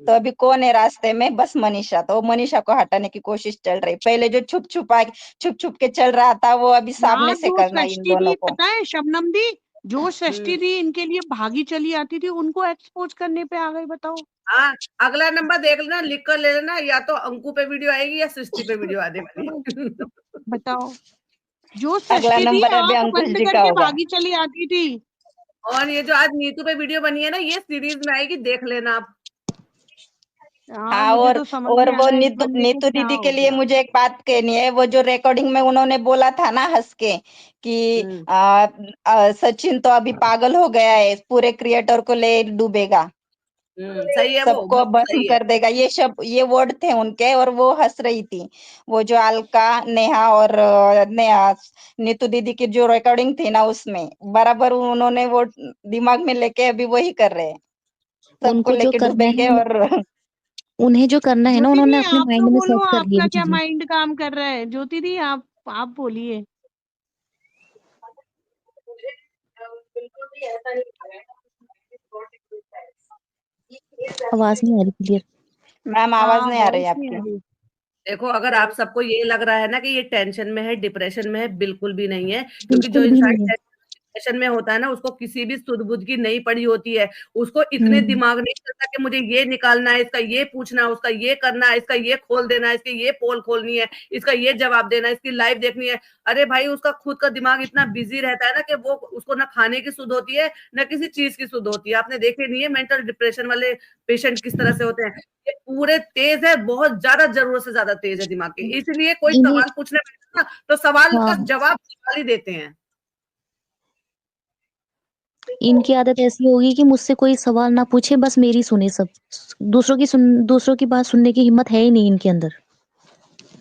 तो अभी कौन है रास्ते में? बस मनीषा। तो मनीषा को हटाने की कोशिश चल रही। पहले जो छुप छुप के चल रहा था वो अभी सामने यार से जो करना इन सृष्टि दोनों दी, को। पता है शबनम दी, जो सृष्टि दी इनके लिए भागी चली आती थी, उनको एक्सपोज करने पे आ गई, बताओ। हाँ, अगला नंबर देख लेना, लिख कर ले लेना, या तो अंकु पे वीडियो आएगी या सृष्टि पे वीडियो आने वाली है। बताओ, जो अगला सृष्टि थी नंबर अभी आंख अंकुश बंद जी का करके होगा। भागी चली आती थी। और ये जो आज नीतू पे वीडियो बनी है ना, ये सीरीज में आएगी, देख लेना आप। यार हाँ, मुझे तो समझ और नहीं आ वो रहा है इस नीतू बंदे को नीतू क्या दीदी हो के लिए गया। मुझे एक बात कहनी है। वो जो रिकॉर्डिंग में उन्होंने बोला था ना हंस के कि सचिन तो अभी पागल हो गया है, पूरे क्रिएटर को ले डूबेगा, सही है, वो सबको बिल्कुल भस्म सही है। कर देगा, ये वर्ड थे उनके। और वो हंस रही थी। वो जो अलका, नेहा और नीतू दीदी की जो रिकॉर्डिंग थी ना, उसमें बराबर उन्होंने वो दिमाग में लेके अभी वही कर रहे हैं, सबको उनको जो लेके करना डूबेंगे। है, और उन्हें जो करना है ना, ज्योति उन्होंने दी अपने आप तो माइंड में बोलो, सेट कर ली आपका वो क्या चीजें। माइंड काम कर रहा है? ज्योति दी आप बोलिए। बिल्कुल भी ऐसा नहीं है। आवाज नहीं आ रही क्लियर। मैम आवाज हाँ नहीं आ रही वॉइस नहीं आ आपकी। रही। देखो, अगर आप सबको ये लग रहा है ना कि ये टेंशन में है, डिप्रेशन में है, बिल्कुल भी नहीं है। क्योंकि जो बिल्कुल भी इंसान नहीं है। डिप्रेशन में होता है ना, उसको किसी भी सुध-बुध की नहीं पड़ी होती है। उसको इतने हम्म। दिमाग नहीं चलता कि मुझे ये निकालना है, इसका ये पूछना है, उसका ये करना है, इसका ये खोल देना है, इसकी ये पोल खोलनी है, इसका ये जवाब देना है, इसकी लाइव देखनी है। अरे भाई, उसका खुद का दिमाग इतना बिजी रहता है ना कि वो उसको ना खाने की सुध होती है, ना किसी चीज की सुध होती है। आपने देखे नहीं है मेंटल डिप्रेशन वाले पेशेंट किस तरह से होते हैं। ये पूरे तेज है, बहुत ज्यादा, जरूरत से ज्यादा तेज है दिमाग के। इसलिए कोई इन्हें, सवाल पूछने बैठे ना, तो सवाल का हाँ, जवाब सवाल ही देते हैं। इनकी आदत ऐसी होगी कि मुझसे कोई सवाल ना पूछे, बस मेरी सुने सब। दूसरों की बात सुनने की हिम्मत है ही नहीं इनके अंदर।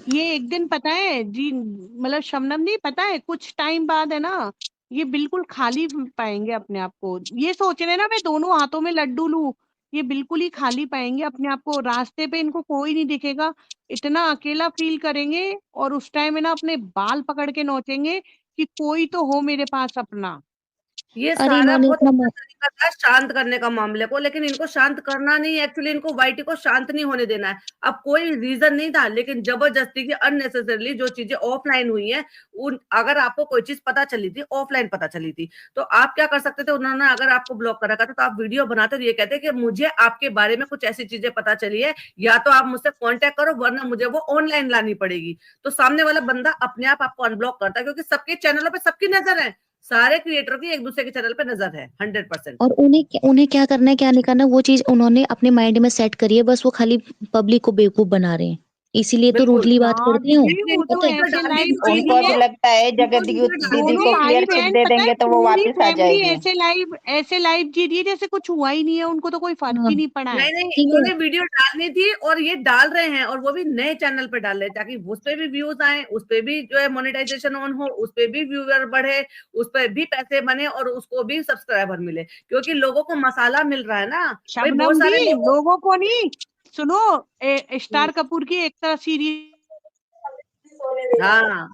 ये एक दिन पता है जी, मतलब शबनम नहीं पता है, कुछ टाइम बाद है ना, ये बिल्कुल खाली पाएंगे अपने आप को। ये सोच रहे हैं ना मैं दोनों हाथों में लड्डू लूं, ये बिल्कुल ही खाली पाएंगे अपने आप को। रास्ते पे इनको कोई नहीं दिखेगा, इतना अकेला फील करेंगे, और उस टाइम है ना अपने बाल पकड़ के नोचेंगे कि कोई तो हो मेरे पास अपना। ये अरे सारा इन्होंने बहुत अपना अच्छा तरीका था शांत करने का मामले को, लेकिन इनको शांत करना नहीं है। एक्चुअली इनको वाईटी को शांत नहीं होने देना है। अब कोई रीजन नहीं था, लेकिन जबरदस्ती की अननेसेसरली जो चीजें ऑफलाइन हुई हैं, उन अगर आपको कोई चीज पता चली थी, ऑफलाइन पता चली थी, तो आप क्या कर सकते थे? उन्होंने अगर आपको ब्लॉक कर रखा था, तो आप वीडियो बनाते और ये कहते कि मुझे आपके बारे में कुछ ऐसी चीजें पता चली है, या तो आप मुझसे कांटेक्ट करो, वरना मुझे वो ऑनलाइन लानी पड़ेगी। तो सामने वाला बंदा अपने आप आपको अनब्लॉक करता है, क्योंकि सबके चैनलों पे सबकी नजर है, सारे क्रिएटर की एक दूसरे के चैनल पे नजर है 100%। और उन्हें क्या करना है क्या नहीं करना, वो चीज उन्होंने अपने माइंड में सेट करी है, बस वो खाली पब्लिक को बेवकूफ बना रहे हैं। इसीलिए तो बिल्कुल। रूडली बात यार करते हो, दीदी वो तो पता है। ऐसे लाइव जी उनको रही अभी है, लगता है जगत दीदी दोनों को भाई क्लियर चिट बहन दे पता है देंगे तो वो पूरी वापस आ फैमिली जाएगी। ऐसे लाइव जी रही है जैसे कुछ हुआ ही नहीं है, उनको तो कोई फर्क हाँ, ही नहीं पड़ा है। नहीं नहीं, ठीक है। इन्होंने वीडियो डालनी थी और ये डाल रहे हैं, और वो भी नए चैनल पे डाल रहे हैं, ताकि उस पे भी व्यूज आए, उस पे भी जो है मोनेटाइजेशन ऑन हो, उस पे भी व्यूअर बढ़े, उस पे भी पैसे बने, और उसको भी सब्सक्राइबर मिले, क्योंकि लोगों को मसाला मिल रहा है ना भाई। बहुत शबनम सारे दी लोग। लोगों को नहीं, सुनो, स्टार कपूर की एक तरह सीरीज, हाँ,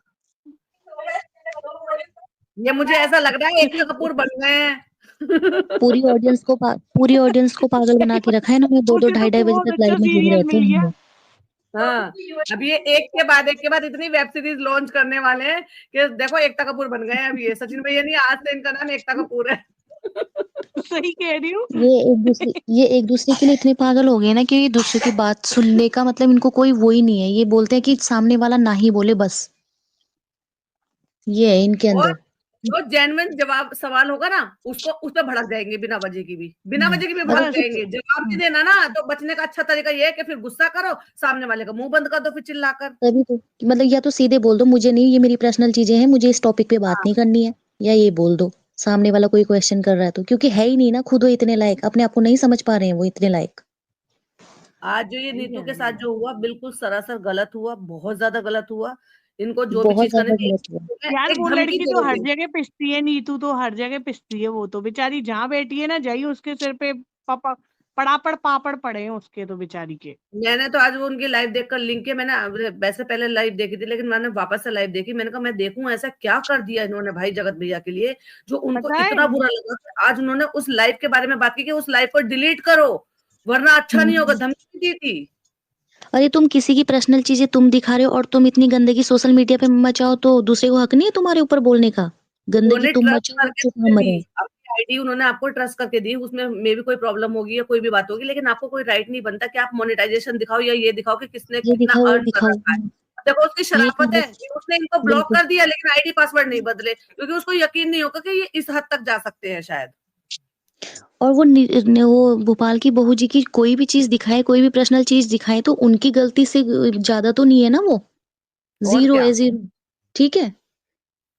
ये मुझे ऐसा लग रहा है एकता कपूर बन गए हैं। पूरी ऑडियंस को पागल बना के रखा है ना, 2-2 मुझे तो ढाई-ढाई बजे बहुत तक अच्छा लाइव में जुड़े सीरियल रहते मिल गया। हैं। हाँ, अब ये एक के बाद इतनी वेब सीरीज लॉन्च करने वाले हैं कि देखो एकता कपूर बन गए हैं। अब ये सचिन भैया नहीं, आज से इनका नाम एकता कपूर है। सही कह रही हूँ। ये एक दूसरे के लिए इतने पागल हो गए ना कि ये दूसरे की बात सुनने का मतलब इनको कोई वो ही नहीं है। ये बोलते हैं कि सामने वाला ना ही बोले बस, ये है इनके और अंदर। जो जेन्युइन जवाब सवाल होगा ना उसको उस पर भड़क जाएंगे, बिना वजह की भी अरे भड़क तो जाएंगे। जवाब नहीं देना ना तो बचने का अच्छा तरीका ये है कि फिर गुस्सा करो, सामने वाले का मुंह बंद कर दो फिर चिल्लाकर। तभी तो मतलब या तो सीधे बोल दो मुझे नहीं, ये मेरी पर्सनल चीजें हैं, मुझे इस टॉपिक पे बात हाँ। नहीं करनी है, या ये बोल दो सामने वाला कोई क्वेश्चन कर रहा है तो, क्योंकि है ही नहीं ना खुद वो इतने लायक, अपने आप को नहीं समझ पा रहे हैं वो इतने लायक। आज जो ये नीतू के साथ जो हुआ बिल्कुल सरासर गलत हुआ, बहुत ज्यादा गलत हुआ। इनको जो भी बहुत चीज करनी ज्यादा थी, गलत हुआ। यार एक वो धमकी लड़की दे तो हर देते। जगह पिसती है, नीतू तो हर जगह पिसती है। वो तो बेचारी जहाँ बैठी है ना, जाई उसके सिर पे पड़ापड़ पापड़ पड़े हैं उसके तो बेचारी के। मैंने तो आज वो उनकी लाइव देखकर लिंक किया। मैंने वैसे पहले लाइव देखी थी लेकिन मैंने वापस से लाइव देखी। मैंने कहा मैं देखूं ऐसा क्या कर दिया इन्होंने भाई जगत भैया के लिए जो उनको पता है इतना बुरा लगा कि आज उन्होंने उस लाइव के बारे में बात की कि उस लाइव को डिलीट करो वरना अच्छा नहीं होगा, धमकी दी थी। अरे तुम किसी की पर्सनल चीजें तुम दिखा रहे हो और तुम इतनी गंदगी सोशल मीडिया पे मचाओ तो दूसरे को हक नहीं है तुम्हारे ऊपर बोलने का। गंदगी उन्होंने तुम ट्रस्ट मचाओ और करके चुप तुम्हें हम दी, रहे। अपनी आईडी उन्होंने आपको ट्रस्ट करके दी, उसमें मे भी कोई प्रॉब्लम होगी या कोई भी बात होगी, लेकिन आपको कोई राइट नहीं बनता कि आप मोनेटाइजेशन दिखाओ या ये दिखाओ कि किसने ये कितना दिखाओ वो अर्न कर दिखाओ। रखा है। देखो उसकी ये शराफत है चीजें कि उसने इनको ब्लॉक बिल्कुल कर दिया लेकिन आईडी पासवर्ड नहीं बदले, क्योंकि उसको यकीन नहीं होगा कि ये इस हद तक जा सकते हैं शायद। और वो भोपाल की बहू जी की कोई भी चीज दिखाए, कोई भी पर्सनल चीज दिखाए तो उनकी गलती से ज्यादा तो नहीं है ना वो, और जीरो क्या। है जीरो। ठीक है,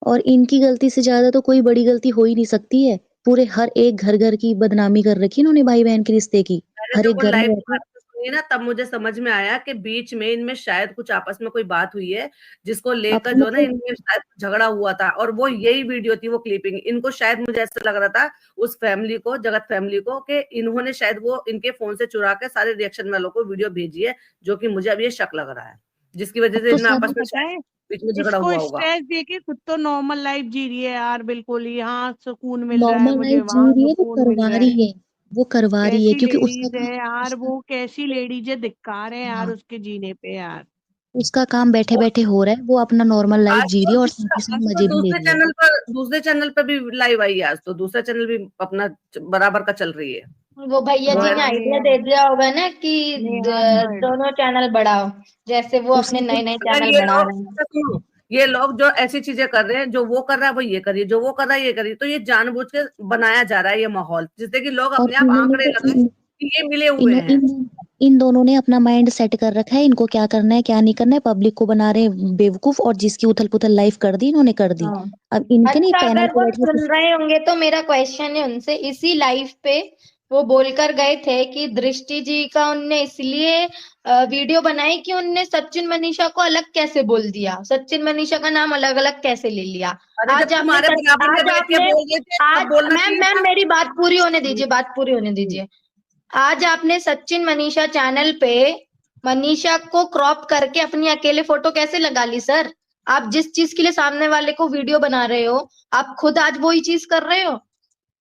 और इनकी गलती से ज्यादा तो कोई बड़ी गलती हो ही नहीं सकती है। पूरे हर एक घर घर की बदनामी कर रखी इन्होंने भाई बहन के रिश्ते की। मैंने हर जब एक वो घर में लाइव रहते सुनी ना तब मुझे समझ में आया कि बीच में इनमें शायद कुछ आपस में कोई बात हुई है जिसको लेकर अपने जो ना इनमें शायद झगड़ा हुआ था, और वो यही वीडियो थी वो क्लिपिंग। इनको शायद मुझे ऐसा लग रहा था उस फैमिली को, जगत फैमिली को, कि इन्होंने शायद वो इनके फोन से चुरा के सारे रिएक्शन वालों को वीडियो भेजी है, जो कि मुझे अब ये शक लग रहा है, जिसकी वजह अब से तो इनमें आपस सब में पता शायद है बीच में झगड़ा इसको हुआ होगा। स्ट्रेस देके खुद तो नॉर्मल लाइफ जी रही है यार, बिल्कुल ही हाँ सुकून मिल रहा है नॉर्मल मुझे, लाइफ जी वहां रही है, वो सुकून मिल करवा रहा है। रही है, वो करवा रही है कैसी क्योंकि उसका लेडीज है काम यार उसका वो, कैसी लेडीज है, धिक्कार है यार हाँ, उसके जीने पे यार। उसका काम बैठे बैठे हो रहा है, वो अपना नॉर्मल लाइफ जी रही है और साथ ही साथ मजे भी ले रही है। दूसरे चैनल पर भी लाइव आई है आज, तो दूसरा चैनल भी अपना बराबर का चल रही है। वो भैया जी ने रोयल आइडिया दे दिया होगा ना कि नेहा हर्ड। दोनों चैनल बढ़ाओ, जैसे वो अपने उसी को नए नए अगर चैनल ये बढ़ा लोग रहे हैं। सुनो, ये लोग जो ऐसी चीजें कर रहे हैं, जो वो कर रहा है वो ये करिए, जो वो कर रहा है ये करिए, तो ये जानबूझ के बनाया जा रहा है ये माहौल, जिससे कि लोग और अपने आप इन्होंने आंकड़े तो लगाएं कि ये मिले हुए हैं। इन दोनों ने अपना माइंड सेट कर रखा है, इनको क्या करना है क्या नहीं करना है, पब्लिक को बना रहे हैं बेवकूफ, और जिसकी उथल पुथल लाइफ कर दी इन्होंने कर दी। हाँ। अब इनके नहीं अच्छा पैनल अगर पे वो बैठ सुन रहे होंगे तो मेरा क्वेश्चन है उनसे, इसी लाइव पे वो बोलकर गए थे कि दृष्टि जी का उनने इसलिए वीडियो बनाई कि उनने सचिन मनीषा को अलग कैसे बोल दिया, सचिन मनीषा का नाम अलग अलग कैसे ले लिया। अरे जब आज आपने तुम्हारे बराबर में आज बैठ के आपने बोल रहे थे तब आज बोलना मैम चाहिए मैम था। मेरी बात पूरी होने दीजिए, बात पूरी होने दीजिए। आज आपने सचिन मनीषा चैनल पे मनीषा को क्रॉप करके अपनी अकेले फोटो कैसे लगा ली सर? आप जिस चीज के लिए सामने वाले को वीडियो बना रहे हो, आप खुद आज वही चीज कर रहे हो।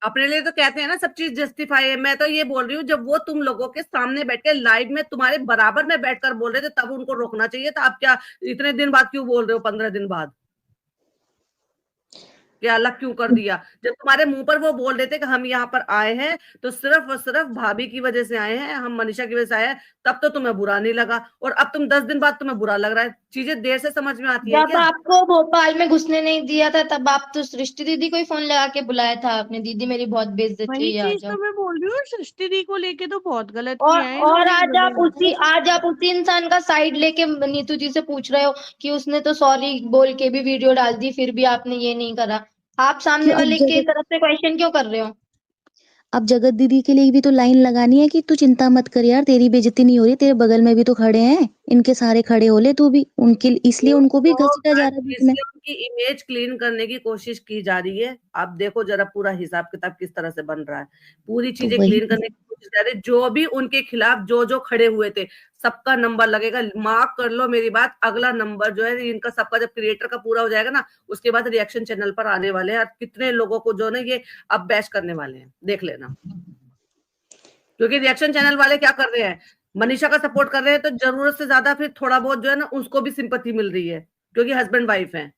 अपने लिए तो कहते हैं ना सब चीज जस्टिफाई है। मैं तो ये बोल रही हूँ जब वो तुम लोगों के सामने बैठ के लाइव में तुम्हारे बराबर में बैठकर बोल रहे थे तब उनको रोकना चाहिए था। आप क्या इतने दिन बाद क्यों बोल रहे हो, 15 दिन बाद क्या अलग क्यों कर दिया? जब तुम्हारे मुंह पर वो बोल रहे थे कि हम यहाँ पर आए हैं तो सिर्फ और सिर्फ भाभी की वजह से आए हैं, हम मनीषा की वजह से आए हैं, तब तो तुम्हें बुरा नहीं लगा, और अब तुम 10 दिन बाद तुम्हें बुरा लग रहा है। चीजें देर से समझ में आती है जब क्या? आपको भोपाल में घुसने नहीं दिया था तब आप तो सृष्टि दीदी को ही फोन लगा के बुलाया था आपने, दीदी मेरी बहुत बेइज्जती वही हुई आ चीज जाओ। तो मैं बोल रही हूँ, सृष्टि दी को लेके तो बहुत गलत और किया है इन्होंने। आज आप उसी इंसान का साइड लेके नीतू जी से पूछ रहे हो कि उसने तो सॉरी बोल के भी वीडियो डाल दी फिर भी आपने ये नहीं करा। आप सामने क्यों अब वाले के तरफ से क्वेश्चन क्यों कर रहे हो? अब जगत दीदी के लिए भी तो लाइन लगानी है कि तू चिंता मत कर यार, तेरी बेइज्जती नहीं हो रही, तेरे बगल में भी तो खड़े हैं, इनके सारे खड़े हो ले तू भी, उनके इसलिए उनको भी घसीटा जा रहा है बीच में। इसलिए उनकी इमेज क्लीन करने की कोशिश की जा रही है। आप देखो जरा पूरा हिसाब किताब किस तरह से बन रहा है, पूरी तो चीजें वही क्लीन करने की कोशिश जा रही है। जो भी उनके खिलाफ जो जो खड़े हुए थे सबका नंबर लगेगा। मार्क कर लो मेरी बात, अगला नंबर जो है इनका सबका जब क्रिएटर का पूरा हो जाएगा ना उसके बाद रिएक्शन चैनल पर आने वाले हैं। कितने लोगों को जो है ये अब बैश करने वाले हैं, देख लेना। क्योंकि रिएक्शन चैनल वाले क्या कर रहे हैं, मनीषा का सपोर्ट कर रहे हैं तो जरूरत से ज्यादा फिर थोड़ा बहुत जो है ना उसको भी सिंपैथी मिल रही है क्योंकि हस्बैंड वाइफ हैं।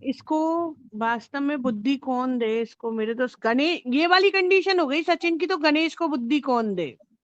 इसको वास्तव में बुद्धि कौन दे इसको, मेरे तो गणेश, ये वाली कंडीशन हो गई सचिन की तो गणेश को बुद्धि कौन दे।